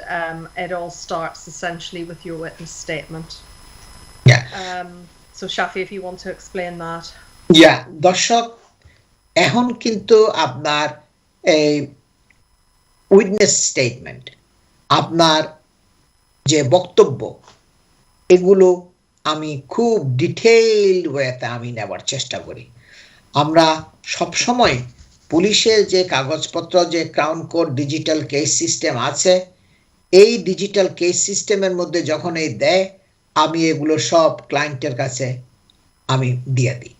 it all starts essentially with your witness statement. Yeah. So Shafi, if you want to explain that. Yeah, দর্শক, এখন কিন্তু আপনার এই উইটনেস স্টেটমেন্ট, আপনার যে বক্তব্য, এগুলো আমি খুব ডিটেইলড ওয়েতে আমি নেবার চেষ্টা করি। আমরা সবসময় পুলিশের যে কাগজপত্র, যে crown court digital case system আছে, এই ডিজিটাল কেস সিস্টেমের মধ্যে যখন এই দেয়, আমি এগুলো সব ক্লায়েন্টের কাছে আমি দিয়ে দিই।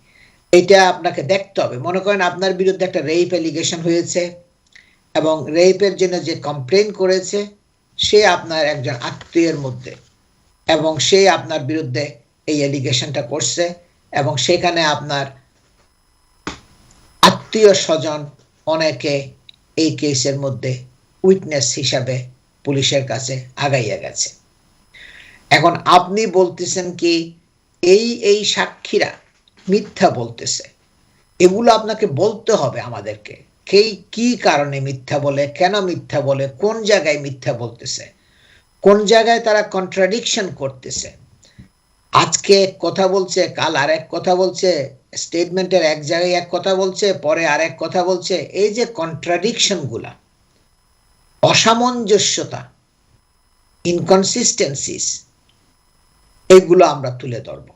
এটা আপনাকে দেখতে হবে। মনে করেন আপনার বিরুদ্ধে একটা রেপ অ্যালিগেশন হয়েছে এবং রেপের জন্য যে কমপ্লেন করেছে সে আপনার একজন আত্মীয়ের মধ্যে, এবং সে আপনার বিরুদ্ধে এই অ্যালিগেশনটা করছে, এবং সেখানে আপনার আত্মীয় স্বজন অনেকে এই কেসের মধ্যে উইটনেস হিসাবে পুলিশের কাছে আগাইয়া গেছে। এখন আপনি বলতেছেন কি এই সাক্ষীরা মিথ্যা বলতেছে, এগুলো আপনাকে বলতে হবে আমাদেরকে, কি কারণে মিথ্যা বলে, কেন মিথ্যা বলে, কোন জায়গায় মিথ্যা বলতেছে, কোন জায়গায় তারা কন্ট্রাডিকশন করতেছে। আজকে এক কথা বলছে, কাল আরেক কথা বলছে, স্টেটমেন্টের এক জায়গায় এক কথা বলছে, পরে আরেক কথা বলছে। এই যে কন্ট্রাডিকশন গুলা, অসামঞ্জস্যতা, ইনকনসিস্টেন্সিস, এগুলো আমরা তুলে ধরব।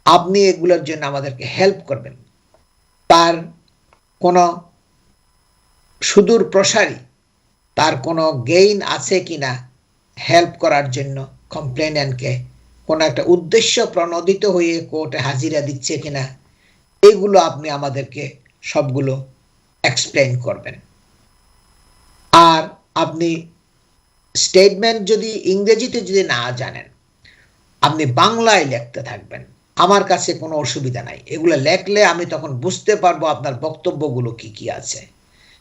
আপনি এগুলোর জন্য আমাদেরকে হেল্প করবেন। তার কোনো সুদূর প্রসারী, তার কোনো গেইন আছে কিনা হেল্প করার জন্য কমপ্লেনেন্টকে, কোনো একটা উদ্দেশ্য প্রণোদিত হয়ে কোর্টে হাজিরা দিচ্ছে কিনা, এগুলো আপনি আমাদেরকে সবগুলো এক্সপ্লেইন করবেন। আর আপনি স্টেটমেন্ট যদি ইংরেজিতে যদি না জানেন, আপনি বাংলায় লিখতে থাকবেন, আমার কাছে কোনো অসুবিধা নাই। এগুলো লেখলে আমি তখন বুঝতে পারবো আপনার বক্তব্যগুলো কি আছে।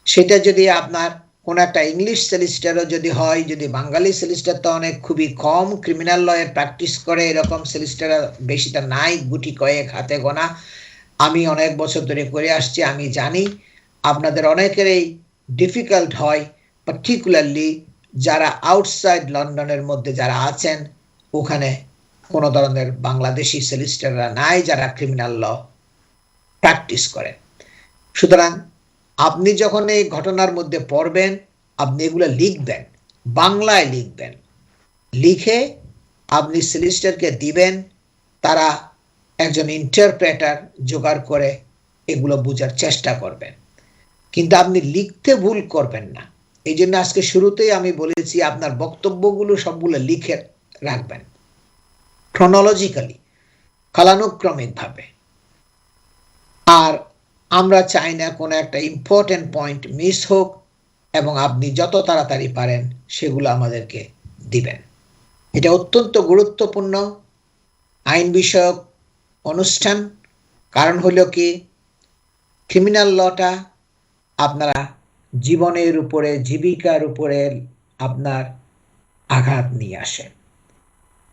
সেটা যদি আপনার কোনো একটা ইংলিশ সলিসিটারও যদি হয়, যদি বাঙালি সলিসিটার তো অনেক খুবই কম ক্রিমিনাল লয়ের প্র্যাকটিস করে, এরকম সলিসিটার বেশিটা নাই, গুটি কয়েক হাতে গোনা। আমি অনেক বছর ধরে করে আসছি, আমি জানি আপনাদের অনেকেরই ডিফিকাল্ট হয়, পার্টিকুলারলি যারা আউটসাইড লন্ডনের মধ্যে যারা আছেন, ওখানে কোনো ধরনের বাংলাদেশি সলিসিটাররা নাই যারা ক্রিমিনাল ল প্র্যাকটিস করে। সুতরাং আপনি যখন এই ঘটনার মধ্যে পড়বেন, আপনি এগুলো লিখবেন, বাংলায় লিখবেন, লিখে আপনি সলিসিটারকে দিবেন। তারা একজন ইন্টারপ্রেটার জোগাড় করে এগুলো বোঝার চেষ্টা করবেন, কিন্তু আপনি লিখতে ভুল করবেন না। এই জন্য আজকে শুরুতেই আমি বলেছি আপনার বক্তব্যগুলো সবগুলো লিখে রাখবেন, ক্রনোলজিক্যালি, কালানুক্রমিকভাবে। আর আমরা চাই না কোনো একটা ইম্পর্টেন্ট পয়েন্ট মিস হোক, এবং আপনি যত তাড়াতাড়ি পারেন সেগুলো আমাদেরকে দিবেন। এটা অত্যন্ত গুরুত্বপূর্ণ আইন বিষয়ক অনুষ্ঠান। কারণ হলো কি, ক্রিমিনাল লটা আপনারা জীবনের উপরে, জীবিকার উপরে আপনার আঘাত নিয়ে আসে,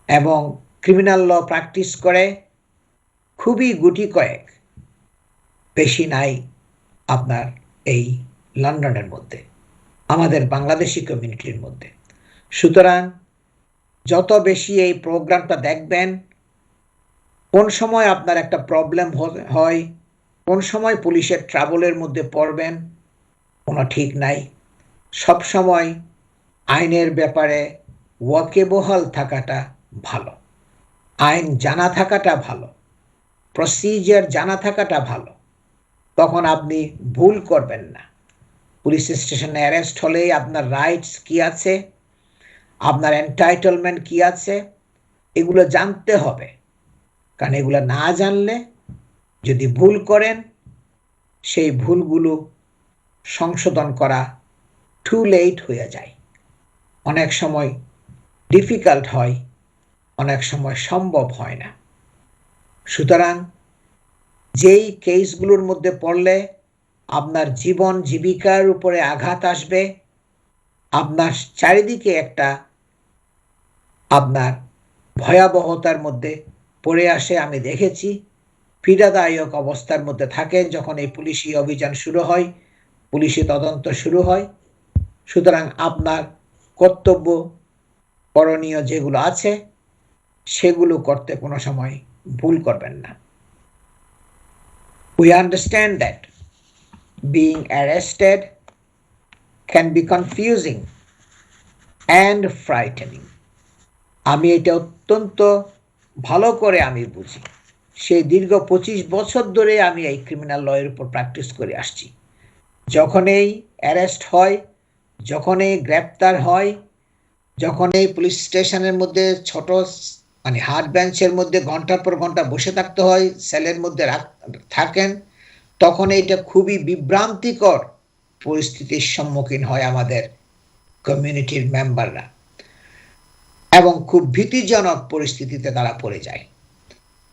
এবং ক্রিমিনাল ল প্র্যাকটিস করে খুবই গুটি কয়েক, বেশি নাই আপনার এই লন্ডনের মধ্যে, আমাদের বাংলাদেশি কমিউনিটির মধ্যে। সুতরাং যত বেশি এই প্রোগ্রামটা দেখবেন, কোন সময় আপনার একটা প্রবলেম হয়, কোন সময় পুলিশের ট্রাবলের মধ্যে পড়বেন, কোনো ঠিক নাই। সব সময় আইনের ব্যাপারে ওয়াকিবহাল থাকাটা ভালো, আইন জানা থাকাটা ভালো, প্রসিজার জানা থাকাটা ভালো। তখন আপনি ভুল করবেন না। পুলিশ স্টেশনে অ্যারেস্ট হলেই আপনার রাইটস কি আছে, আপনার এন্টাইটেলমেন্ট কি আছে, এগুলো জানতে হবে। কারণ এগুলো না জানলে যদি ভুল করেন, সেই ভুলগুলো সংশোধন করা টু লেট হয়ে যায়। অনেক সময় ডিফিকাল্ট হয়, অনেক সময় সম্ভব হয় না। সুতরাং যেই কেসগুলোর মধ্যে পড়লে আপনার জীবন জীবিকার উপরে আঘাত আসবে, আপনার চারিদিকে একটা আপনার ভয়াবহতার মধ্যে পড়ে আসে। আমি দেখেছি পীড়াদায়ক অবস্থার মধ্যে থাকেন যখন এই পুলিশি অভিযান শুরু হয়, পুলিশি তদন্ত শুরু হয়। সুতরাং আপনার কর্তব্য করণীয় যেগুলো আছে সেগুলো করতে কোনো সময় ভুল করবেন না। We understand that being arrested can be confusing and frightening. আমি এটা অত্যন্ত ভালো করে আমি বুঝি। সেই দীর্ঘ 25 বছর ধরে আমি এই ক্রিমিনাল লয়ের উপর প্র্যাকটিস করে আসছি। যখনই অ্যারেস্ট হয়, যখনই গ্রেপ্তার হয়, যখনই পুলিশ স্টেশনের মধ্যে ছোট মানে হার্ড বেঞ্চের মধ্যে ঘন্টার পর ঘন্টা বসে থাকতে হয়, সেলের মধ্যে থাকেন, তখন এটা খুবই বিভ্রান্তিকর পরিস্থিতির সম্মুখীন হয় আমাদের কমিউনিটির মেম্বাররা, এবং খুব ভীতিজনক পরিস্থিতিতে তারা পড়ে যায়।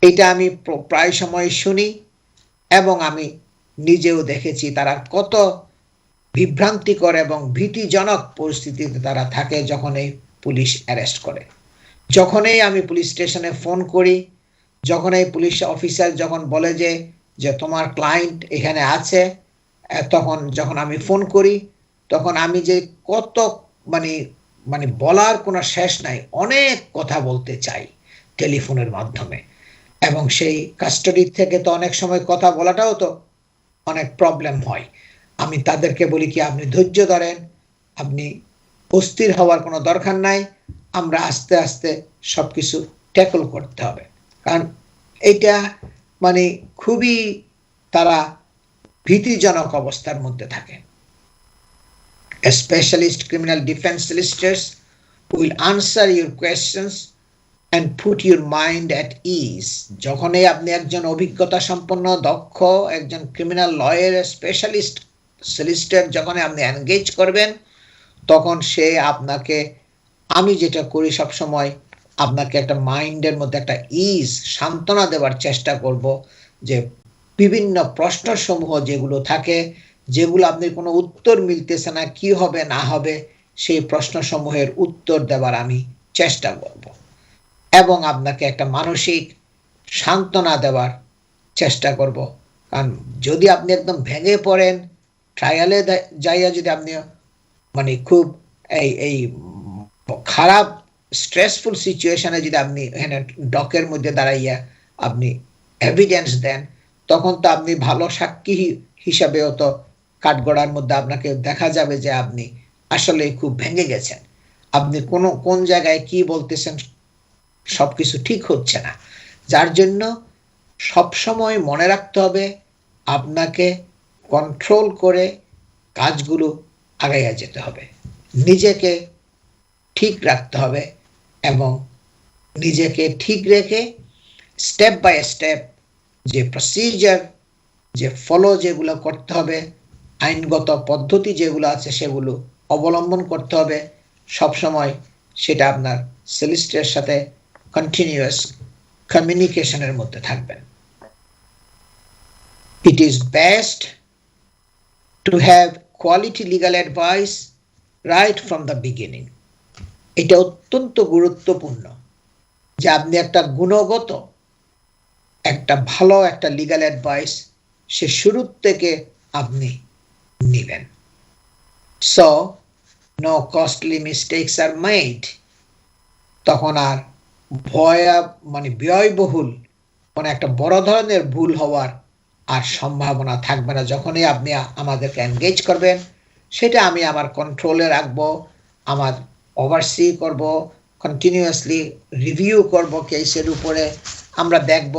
এটা আমি প্রায় সময় শুনি এবং আমি নিজেও দেখেছি তারা কত বিভ্রান্তিকর এবং ভীতিজনক পরিস্থিতিতে তারা থাকে যখনই পুলিশ অ্যারেস্ট করে। যখনই আমি পুলিশ স্টেশনে ফোন করি, যখনই পুলিশ অফিসার যখন বলে যে তোমার ক্লায়েন্ট এখানে আছে, যখন আমি ফোন করি তখন আমি যে কত মানে বলার কোনো শেষ নাই, অনেক কথা বলতে চাই টেলিফোনের মাধ্যমে। এবং সেই কাস্টাডি থেকে তো অনেক সময় কথা বলাটাও তো অনেক প্রবলেম হয়। আমি তাদেরকে বলি কি আপনি ধৈর্য ধরেন, আপনি অস্থির হওয়ার কোনো দরকার নাই, আমরা আস্তে আস্তে সব কিছু ট্যাকল করতে হবে। কারণ এটা মানে খুবই তারা ভীতিজনক অবস্থার মধ্যে থাকে। A specialist criminal defense solicitors will answer your questions and put your mind at ease. যখনই আপনি একজন অভিজ্ঞতা সম্পন্ন দক্ষ একজন ক্রিমিনাল লয়ার স্পেশালিস্ট সলিসিটর যখন আপনি এনগেজ করবেন, তখন সে আপনাকে, আমি যেটা করি সব সময়, আপনাকে একটা মাইন্ডের মধ্যে একটা ইজ, সান্ত্বনা দেওয়ার চেষ্টা করব যে বিভিন্ন প্রশ্নসমূহ যেগুলো থাকে, যেগুলো আপনি কোনো উত্তর মিলতেছে না, কি হবে না হবে, সেই প্রশ্নসমূহের উত্তর দেওয়ার আমি চেষ্টা করব এবং আপনাকে একটা মানসিক সান্ত্বনা দেওয়ার চেষ্টা করব। কারণ যদি আপনি একদম ভেঙে পড়েন, ট্রায়ালে যাইয়া যদি আপনি মানে খুব এই খারাপ স্ট্রেসফুল সিচুয়েশনে যদি আপনি এখানে ডকের মধ্যে দাঁড়াইয়া আপনি এভিডেন্স দেন, তখন তো আপনি ভালো সাক্ষী হিসাবেও তো কাঠগড়ার মধ্যে আপনাকে দেখা যাবে যে আপনি আসলে খুব ভেঙে গেছেন, আপনি কোন জায়গায় কি বলতেছেন সবকিছু ঠিক হচ্ছে না। যার জন্য সবসময় মনে রাখতে হবে আপনাকে কন্ট্রোল করে কাজগুলো আগাইয়া যেতে হবে, নিজেকে ঠিক রাখতে হবে এবং নিজেকে ঠিক রেখে স্টেপ বাই স্টেপ যে প্রসিজার, যে ফলো যেগুলো করতে হবে, আইনগত পদ্ধতি যেগুলো আছে সেগুলো অবলম্বন করতে হবে। সবসময় সেটা আপনার সলিসিটরের সাথে কন্টিনিউয়াস কমিউনিকেশনের মধ্যে থাকবেন। It is best to have quality legal advice right from the beginning. এটা অত্যন্ত গুরুত্বপূর্ণ যে আপনি একটা গুণগত একটা ভালো একটা লিগ্যাল অ্যাডভাইস সে শুরু থেকে আপনি নেবেন। So no costly mistakes are made. তখন আর ব্যয়বহুল কোনো একটা বড় ধরনের ভুল হওয়ার আর সম্ভাবনা থাকবে না। যখনই আপনি আমাদেরকে এনগেজ করবেন, সেটা আমি আমার কন্ট্রোলে রাখবো, আমার ওভারসি করব, কন্টিনিউয়াসলি রিভিউ করব কেসের উপরে। আমরা দেখব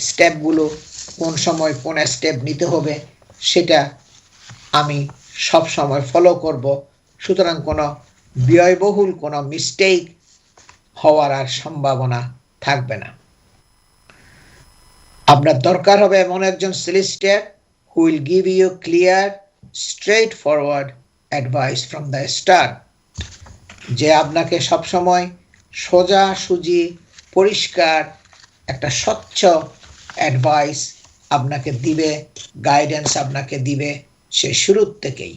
স্টেপগুলো কোন সময় কোন স্টেপ নিতে হবে, সেটা আমি সব সময় ফলো করব। সুতরাং কোনো ব্যয়বহুল কোনো মিস্টেক হওয়ার আর সম্ভাবনা থাকবে না। আপনার দরকার হবে এমন একজন solicitor who will give you clear, straightforward advice from the start, যে আপনাকে সবসময় সোজাসুজি পরিষ্কার একটা স্বচ্ছ অ্যাডভাইস আপনাকে দিবে, গাইডেন্স আপনাকে দিবে সে শুরু থেকেই।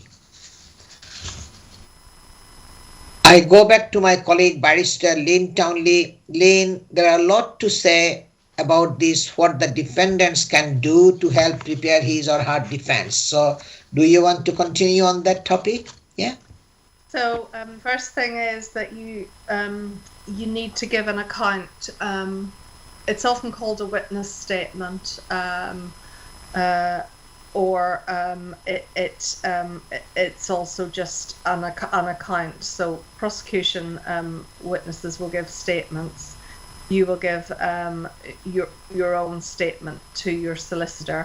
I go back to my colleague Barrister Lynn Townley. Lynn, there are a lot to say about this, what the defendants can do to help prepare his or her defense. So do you want to continue on that topic? Yeah. So first thing is that you need to give an account. It's often called a witness statement, or it's also just an account. So prosecution witnesses will give statements. You will give your own statement to your solicitor.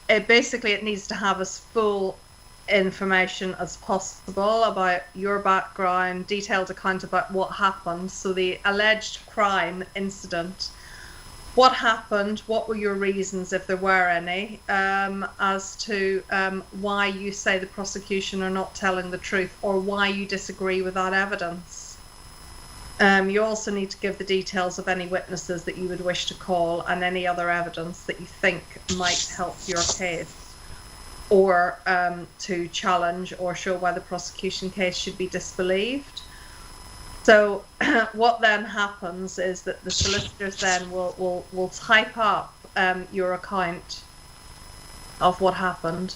It needs to have as full information as possible about your background, detailed account about what happened. So the alleged crime incident, what happened, what were your reasons, if there were any, as to why you say the prosecution are not telling the truth, or why you disagree with that evidence. You also need to give the details of any witnesses that you would wish to call and any other evidence that you think might help your case, or to challenge or show why the prosecution case should be disbelieved. So what then happens is that the solicitors then will type up your account of what happened,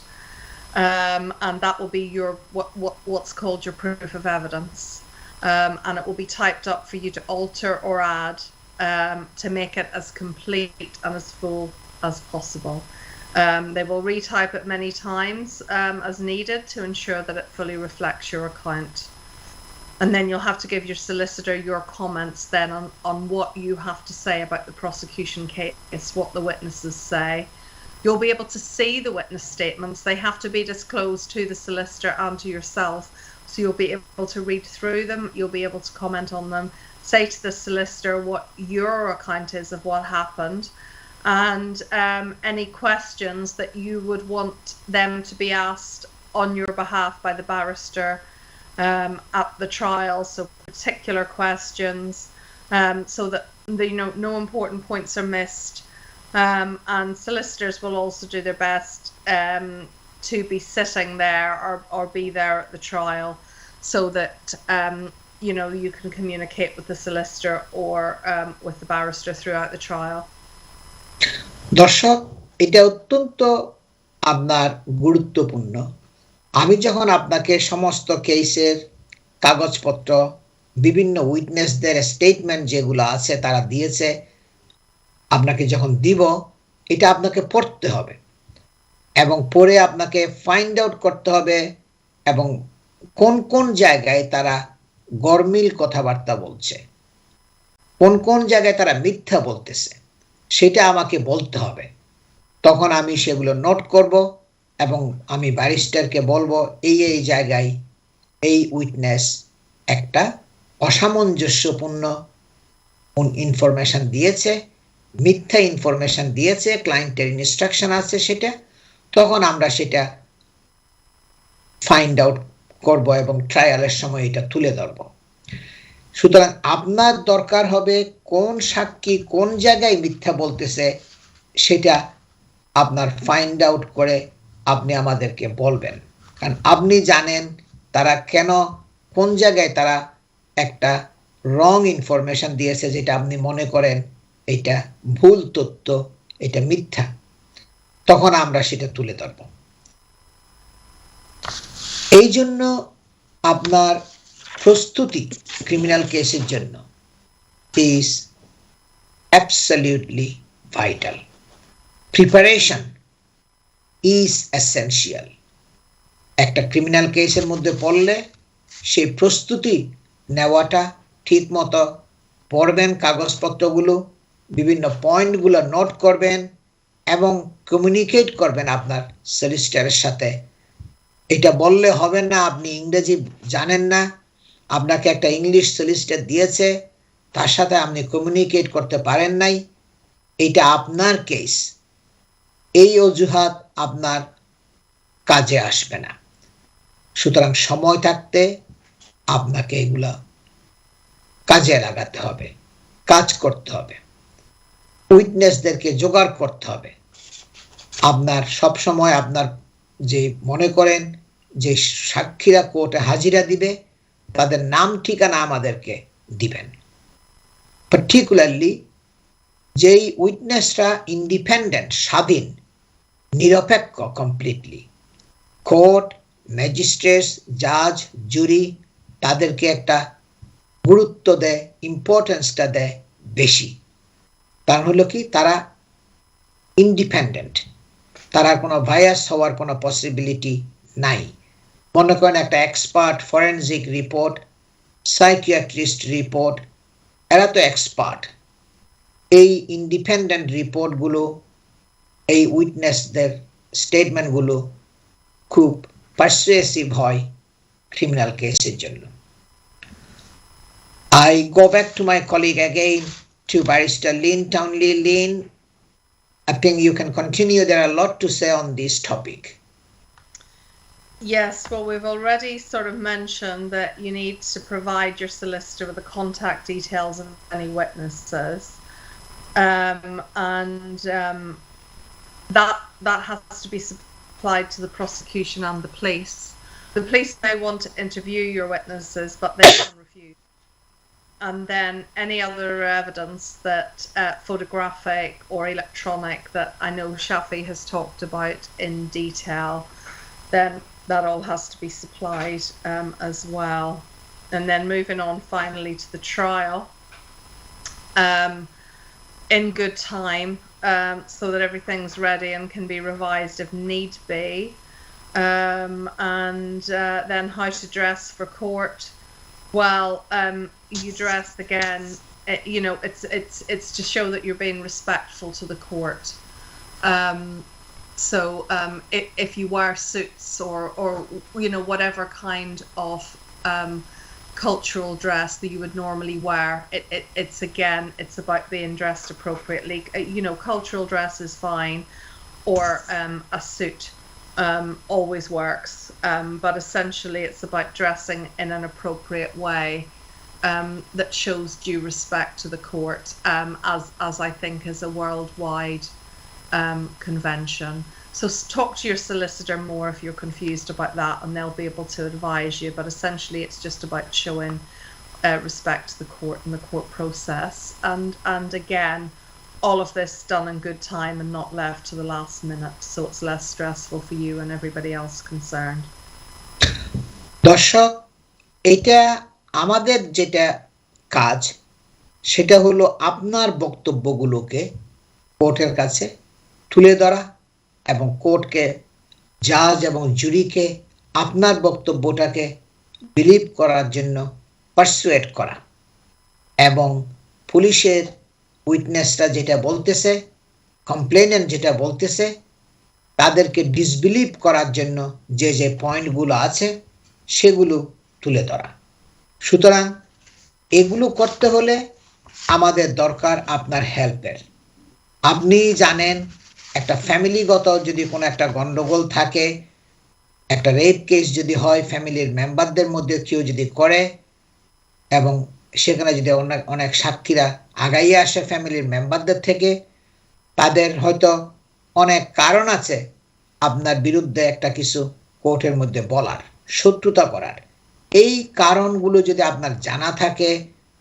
and that will be your what's called your proof of evidence, and it will be typed up for you to alter or add to make it as complete and as full as possible. They will retype it many times as needed to ensure that it fully reflects your account. And then you'll have to give your solicitor your comments then on what you have to say about the prosecution case, what the witnesses say. You'll be able to see the witness statements. They have to be disclosed to the solicitor and to yourself. So you'll be able to read through them. You'll be able to comment on them, say to the solicitor what your account is of what happened, and any questions that you would want them to be asked on your behalf by the barrister at the trial. So particular questions, so that no important points are missed, and solicitors will also do their best to be sitting there or be there at the trial, so that you can communicate with the solicitor or with the barrister throughout the trial. দর্শক, এটা অত্যন্ত আপনার গুরুত্বপূর্ণ। আমি যখন আপনাকে সমস্ত কেসের কাগজপত্র, বিভিন্ন উইটনেসদের স্টেটমেন্ট যেগুলো আছে তারা দিয়েছে, আপনাকে যখন দিব, এটা আপনাকে পড়তে হবে এবং পড়ে আপনাকে ফাইন্ড আউট করতে হবে এবং কোন কোন জায়গায় তারা গরমিল কথাবার্তা বলছে, কোন কোন জায়গায় তারা মিথ্যা বলতেছে, সেটা আমাকে বলতে হবে। তখন আমি সেগুলো নোট করব এবং আমি ব্যারিস্টারকে বলবো এই জায়গায় এই উইটনেস একটা অসামঞ্জস্যপূর্ণ ইনফরমেশন দিয়েছে, মিথ্যা ইনফরমেশন দিয়েছে, ক্লায়েন্টের ইনস্ট্রাকশন আছে সেটা, তখন আমরা সেটা ফাইন্ড আউট করব এবং ট্রায়ালের সময় এটা তুলে ধরব। সুতরাং আপনার দরকার হবে কোন সাক্ষী কোন জায়গায় মিথ্যা বলতেছে সেটা আপনার ফাইন্ড আউট করে আপনি আমাদেরকে বলবেন, কারণ আপনি জানেন তারা কেন, কোন জায়গায় তারা একটা রং ইনফরমেশন দিয়েছে যেটা আপনি মনে করেন এটা ভুল তথ্য, এটা মিথ্যা, তখন আমরা সেটা তুলে ধরব। এই জন্য আপনার প্রস্তুতি ক্রিমিনাল কেসের জন্য is absolutely vital. Preparation is essential. একটা ক্রিমিনাল কেসের মধ্যে পড়লে সেই প্রস্তুতি নেওয়াটা ঠিক মতো পড়বেন, কাগজপত্রগুলো বিভিন্ন পয়েন্টগুলো নোট করবেন এবং কমিউনিকেট করবেন আপনার সলিসিটরের সাথে। এটা বললে হবে না আপনি ইংরেজি জানেন না, আপনাকে একটা ইংলিশ সলিসিটর দিয়েছে, তার সাথে আপনি কমিউনিকেট করতে পারেন নাই, এটা আপনার কেস, এই অজুহাত আপনার কাজে আসবে না। সুতরাং সময় থাকতে আপনাকে এগুলা কাজে লাগাতে হবে, কাজ করতে হবে, উইটনেসদেরকে জোগাড় করতে হবে। আপনার সব সময় আপনার যে মনে করেন যে সাক্ষীরা কোর্টে হাজিরা দিবে তাদের নাম ঠিকানা আমাদেরকে দিবেন। পার্টিকুলারলি যেই উইটনেসরা ইন্ডিপেন্ডেন্ট, স্বাধীন, নিরপেক্ষ কমপ্লিটলি, কোর্ট, ম্যাজিস্ট্রেটস, জাজ, জুরি তাদেরকে একটা গুরুত্ব দেয়, ইম্পর্টেন্সটা দেয় বেশি। কারণ হলো কি, তারা ইন্ডিপেন্ডেন্ট, তারা কোনো ভায়াস হওয়ার কোনো পসিবিলিটি নাই। মনে করেন একটা এক্সপার্ট ফরেনজিক রিপোর্ট, সাইকিয়াট্রিস্ট রিপোর্ট, এরা তো এক্সপার্ট। এই ইন্ডিপেন্ডেন্ট রিপোর্টগুলো, এই উইটনেসদের স্টেটমেন্টগুলো খুব পারসুয়েসিভ হয় ক্রিমিনাল কেসের জন্য। I go back to my colleague again, to Barrister Lynn Townley. Lynn, I think you can continue. There are a lot to say on this topic. Yes, well, we've already sort of mentioned that you need to provide your solicitor with the contact details of any witnesses, and that has to be supplied to the prosecution and the police. The police may want to interview your witnesses, but they can refuse. And then any other evidence that photographic or electronic that I know Shafi has talked about in detail, then that all has to be supplied as well. And then moving on finally to the trial, in good time, so that everything's ready and can be revised if need be. And then how to dress for court. Well, you dress again. You know, it's to show that you're being respectful to the court. So if you wear suits or you know, whatever kind of cultural dress that you would normally wear, it's about being dressed appropriately. You know, cultural dress is fine, or a suit always works, but essentially it's about dressing in an appropriate way that shows due respect to the court, as I think is a worldwide convention. So talk to your solicitor more if you're confused about that, and they'll be able to advise you, but essentially it's just about showing respect to the court and the court process, and again, all of this done in good time and not left to the last minute, so it's less stressful for you and everybody else concerned. দর্শক, এটা আমাদের যেটা কাজ সেটা হলো আপনার বক্তব্যগুলোকে কোর্টের কাছে তুলে ধরা এবং কোর্টকে, জাজ এবং জুরিকে আপনার বক্তব্যটাকে বিলিভ করার জন্য পারসুয়েট করা, এবং পুলিশের উইটনেসরা যেটা বলতেছে, কমপ্লেনেন্ট যেটা বলতেছে, তাদেরকে ডিসবিলিভ করার জন্য যে যে পয়েন্টগুলো আছে সেগুলো তুলে ধরা। সুতরাং এগুলো করতে হলে আমাদের দরকার আপনার হেল্পের। আপনি জানেন, একটা ফ্যামিলিগত যদি কোনো একটা গন্ডগোল থাকে, একটা রেপ কেস যদি হয়, ফ্যামিলির মেম্বারদের মধ্যে কেউ যদি করে, এবং সেখানে যদি অনেক সাক্ষীরা আগাইয়ে আসে ফ্যামিলির মেম্বারদের থেকে, তাদের হয়তো অনেক কারণ আছে আপনার বিরুদ্ধে একটা কিছু কোর্টের মধ্যে বলার, শত্রুতা করার। এই কারণগুলো যদি আপনার জানা থাকে,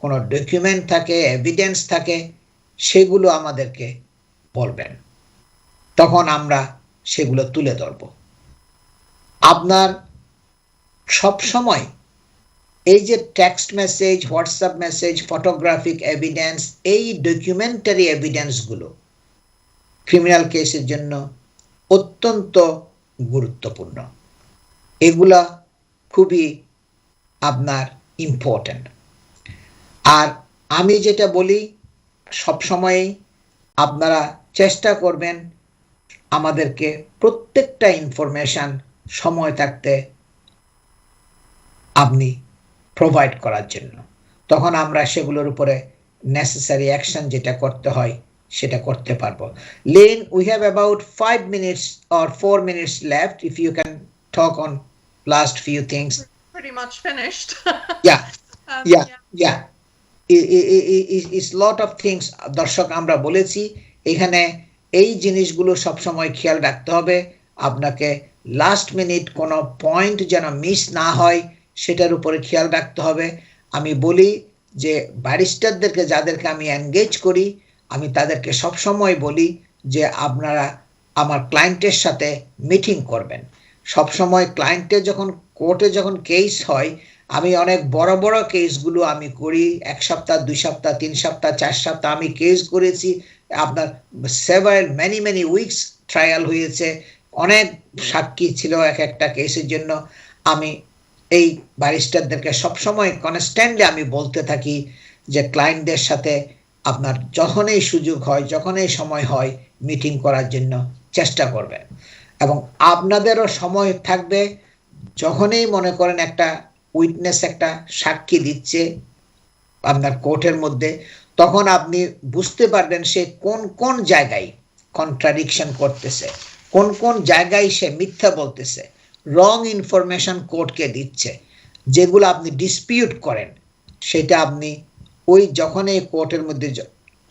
কোনো ডকুমেন্ট থাকে, এভিডেন্স থাকে, সেগুলো আমাদেরকে বলবেন, তখন আমরা সেগুলো তুলে ধরব। আপনার সব সময় এই যে text message, WhatsApp message, photographic evidence, এই ডকুমেন্টারি এভিডেন্সগুলো ক্রিমিনাল কেসের জন্য অত্যন্ত গুরুত্বপূর্ণ। এগুলা খুবই আপনার ইম্পর্ট্যান্ট। আর আমি যেটা বলি, সবসময়ই আপনারা চেষ্টা করবেন আমাদেরকে প্রত্যেকটা ইনফরমেশন সময় থাকতে আপনি প্রোভাইড করার জন্য। তখন আমরা সেগুলোর উপরে নেসেসারি অ্যাকশন যেটা করতে হয় সেটা করতে পারবো। Lynn, we have about 5 minutes or 4 minutes left. If you can talk on last few things. We're pretty much finished. Yeah. It's lot of things. দর্শক, আমরা বলেছি এখানে এই জিনিসগুলো সবসময় খেয়াল রাখতে হবে। আপনাকে লাস্ট মিনিট কোনো পয়েন্ট যেন মিস না হয় সেটার উপরে খেয়াল রাখতে হবে। আমি বলি যে ব্যারিস্টারদেরকে যাদেরকে আমি এনগেজ করি আমি তাদেরকে সবসময় বলি যে আপনারা আমার ক্লায়েন্টের সাথে মিটিং করবেন। সবসময় ক্লায়েন্টের যখন কোর্টে যখন কেস হয় আমি অনেক বড় বড় কেসগুলো আমি করি, 1 সপ্তাহ 2 সপ্তাহ 3 সপ্তাহ 4 সপ্তাহ আমি কেস করেছি, আপনার সেভারাল মেনি উইকস ট্রায়াল হয়েছে, অনেক সাক্ষী ছিল এক একটা কেসের জন্য। আমি এই ব্যারিস্টারদেরকে সবসময় কনস্ট্যান্টলি আমি বলতে থাকি যে ক্লায়েন্টদের সাথে আপনার যখনই সুযোগ হয় যখনই সময় হয় মিটিং করার জন্য চেষ্টা করবেন। এবং আপনাদেরও সময় থাকবে যখনই মনে করেন একটা উইটনেস একটা সাক্ষী দিচ্ছে আপনার কোর্টের মধ্যে, তখন আপনি বুঝতে পারবেন সে কোন কোন জায়গায় কন্ট্রাডিকশন করতেছে, কোন কোন জায়গায় সে মিথ্যা বলতেছে, রং ইনফরমেশন কোর্টকে দিচ্ছে, যেগুলো আপনি ডিসপিউট করেন সেটা আপনি ওই যখনই কোর্টের মধ্যে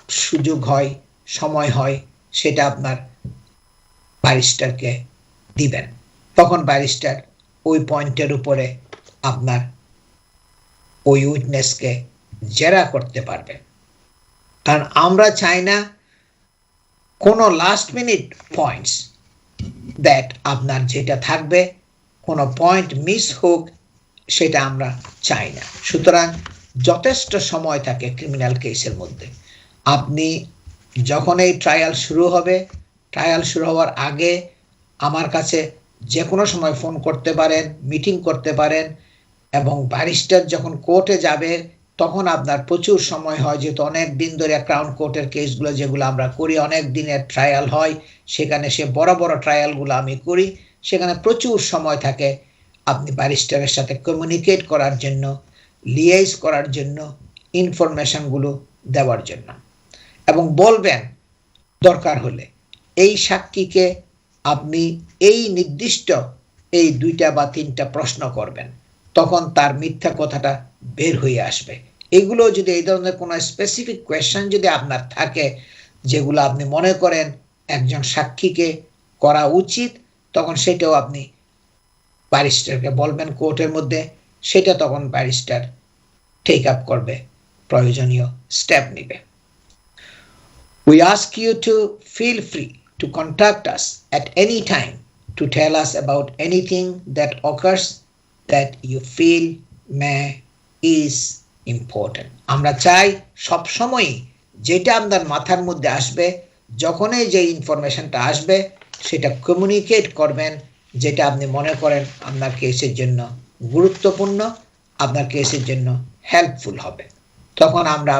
সুযোগ হয় সময় হয় সেটা আপনার ব্যারিস্টারকে দিবেন। তখন ব্যারিস্টার ওই পয়েন্টের উপরে আপনার ওই উইটনেসকে জেরা করতে পারবে। কারণ আমরা চাই না কোনো লাস্ট মিনিট পয়েন্টস দ্যাট আপনার যেটা থাকবে কোনো পয়েন্ট মিস হোক সেটা আমরা চাই না। সুতরাং যথেষ্ট সময় থাকে ক্রিমিনাল কেসের মধ্যে। আপনি যখন এই ট্রায়াল শুরু হবে, ট্রায়াল শুরু হওয়ার আগে আমার কাছে যে কোনো সময় ফোন করতে পারেন, মিটিং করতে পারেন, এবং ব্যারিস্টার যখন কোর্টে যাবে তখন আপনার প্রচুর সময় হয়, যেহেতু অনেক দিন ধরে ক্রাউন কোর্টের কেসগুলো যেগুলো আমরা করি অনেক দিনের ট্রায়াল হয়, সেখানে সে বড় বড় ট্রায়ালগুলো আমি করি, সেখানে প্রচুর সময় থাকে আপনি ব্যারিস্টারের সাথে কমিউনিকেট করার জন্য, লিয়াইজ করার জন্য, ইনফরমেশনগুলো দেওয়ার জন্য। এবং বলবেন দরকার হলে এই সাক্ষীকে আপনি এই নির্দিষ্ট এই 2টা বা 3টা প্রশ্ন করবেন, তখন তার মিথ্যা কথাটা বের হয়ে আসবে। এগুলো যদি এই ধরনের কোনো স্পেসিফিক কোয়েশ্চেন যদি আপনার থাকে যেগুলো আপনি মনে করেন একজন সাক্ষীকে করা উচিত, তখন সেটাও আপনি ব্যারিস্টারকে বলবেন কোর্টের মধ্যে, সেটা তখন ব্যারিস্টার টেক আপ করবে, প্রয়োজনীয় স্টেপ নেবে। We ask you to feel free to contact us at any time to tell us about anything that occurs that you feel is important. আমরা চাই সব সময় যেটা আপনার মাথার মধ্যে আসবে, যখনই যে ইনফরমেশনটা আসবে সেটা কমিউনিকেট করবেন, যেটা আপনি মনে করেন আপনার কেসের জন্য গুরুত্বপূর্ণ, আপনার কেসের জন্য হেল্পফুল হবে। তখন আমরা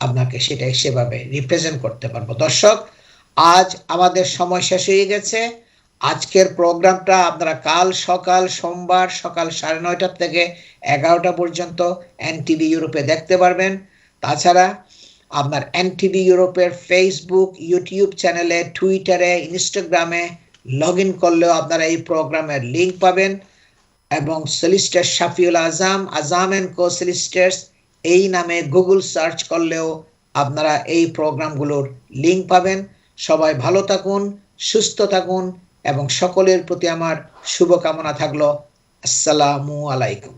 আপনাকে সেটাই সেভাবে রিপ্রেজেন্ট করতে পারবো। দর্শক, আজ আমাদের সময় শেষ হয়ে গেছে। আজকের প্রোগ্রামটা আপনারা কাল সকাল সোমবার সকাল 9:30 থেকে 11টা পর্যন্ত NTV ইউরোপে দেখতে পারবেন। তাছাড়া আপনার NTV ইউরোপের ফেসবুক, ইউটিউব চ্যানেলে, টুইটারে, ইনস্টাগ্রামে লগ ইন করলেও আপনারা এই প্রোগ্রামের লিঙ্ক পাবেন। এবং সলিসিটর শাফিউল আজাম এন্ড কো সলিসিটরস এই নামে গুগল সার্চ করলেও আপনারা এই প্রোগ্রামগুলোর লিঙ্ক পাবেন। সবাই ভালো থাকুন, সুস্থ থাকুন এবং সকলের প্রতি আমার শুভকামনা থাকলো। আসসালামু আলাইকুম।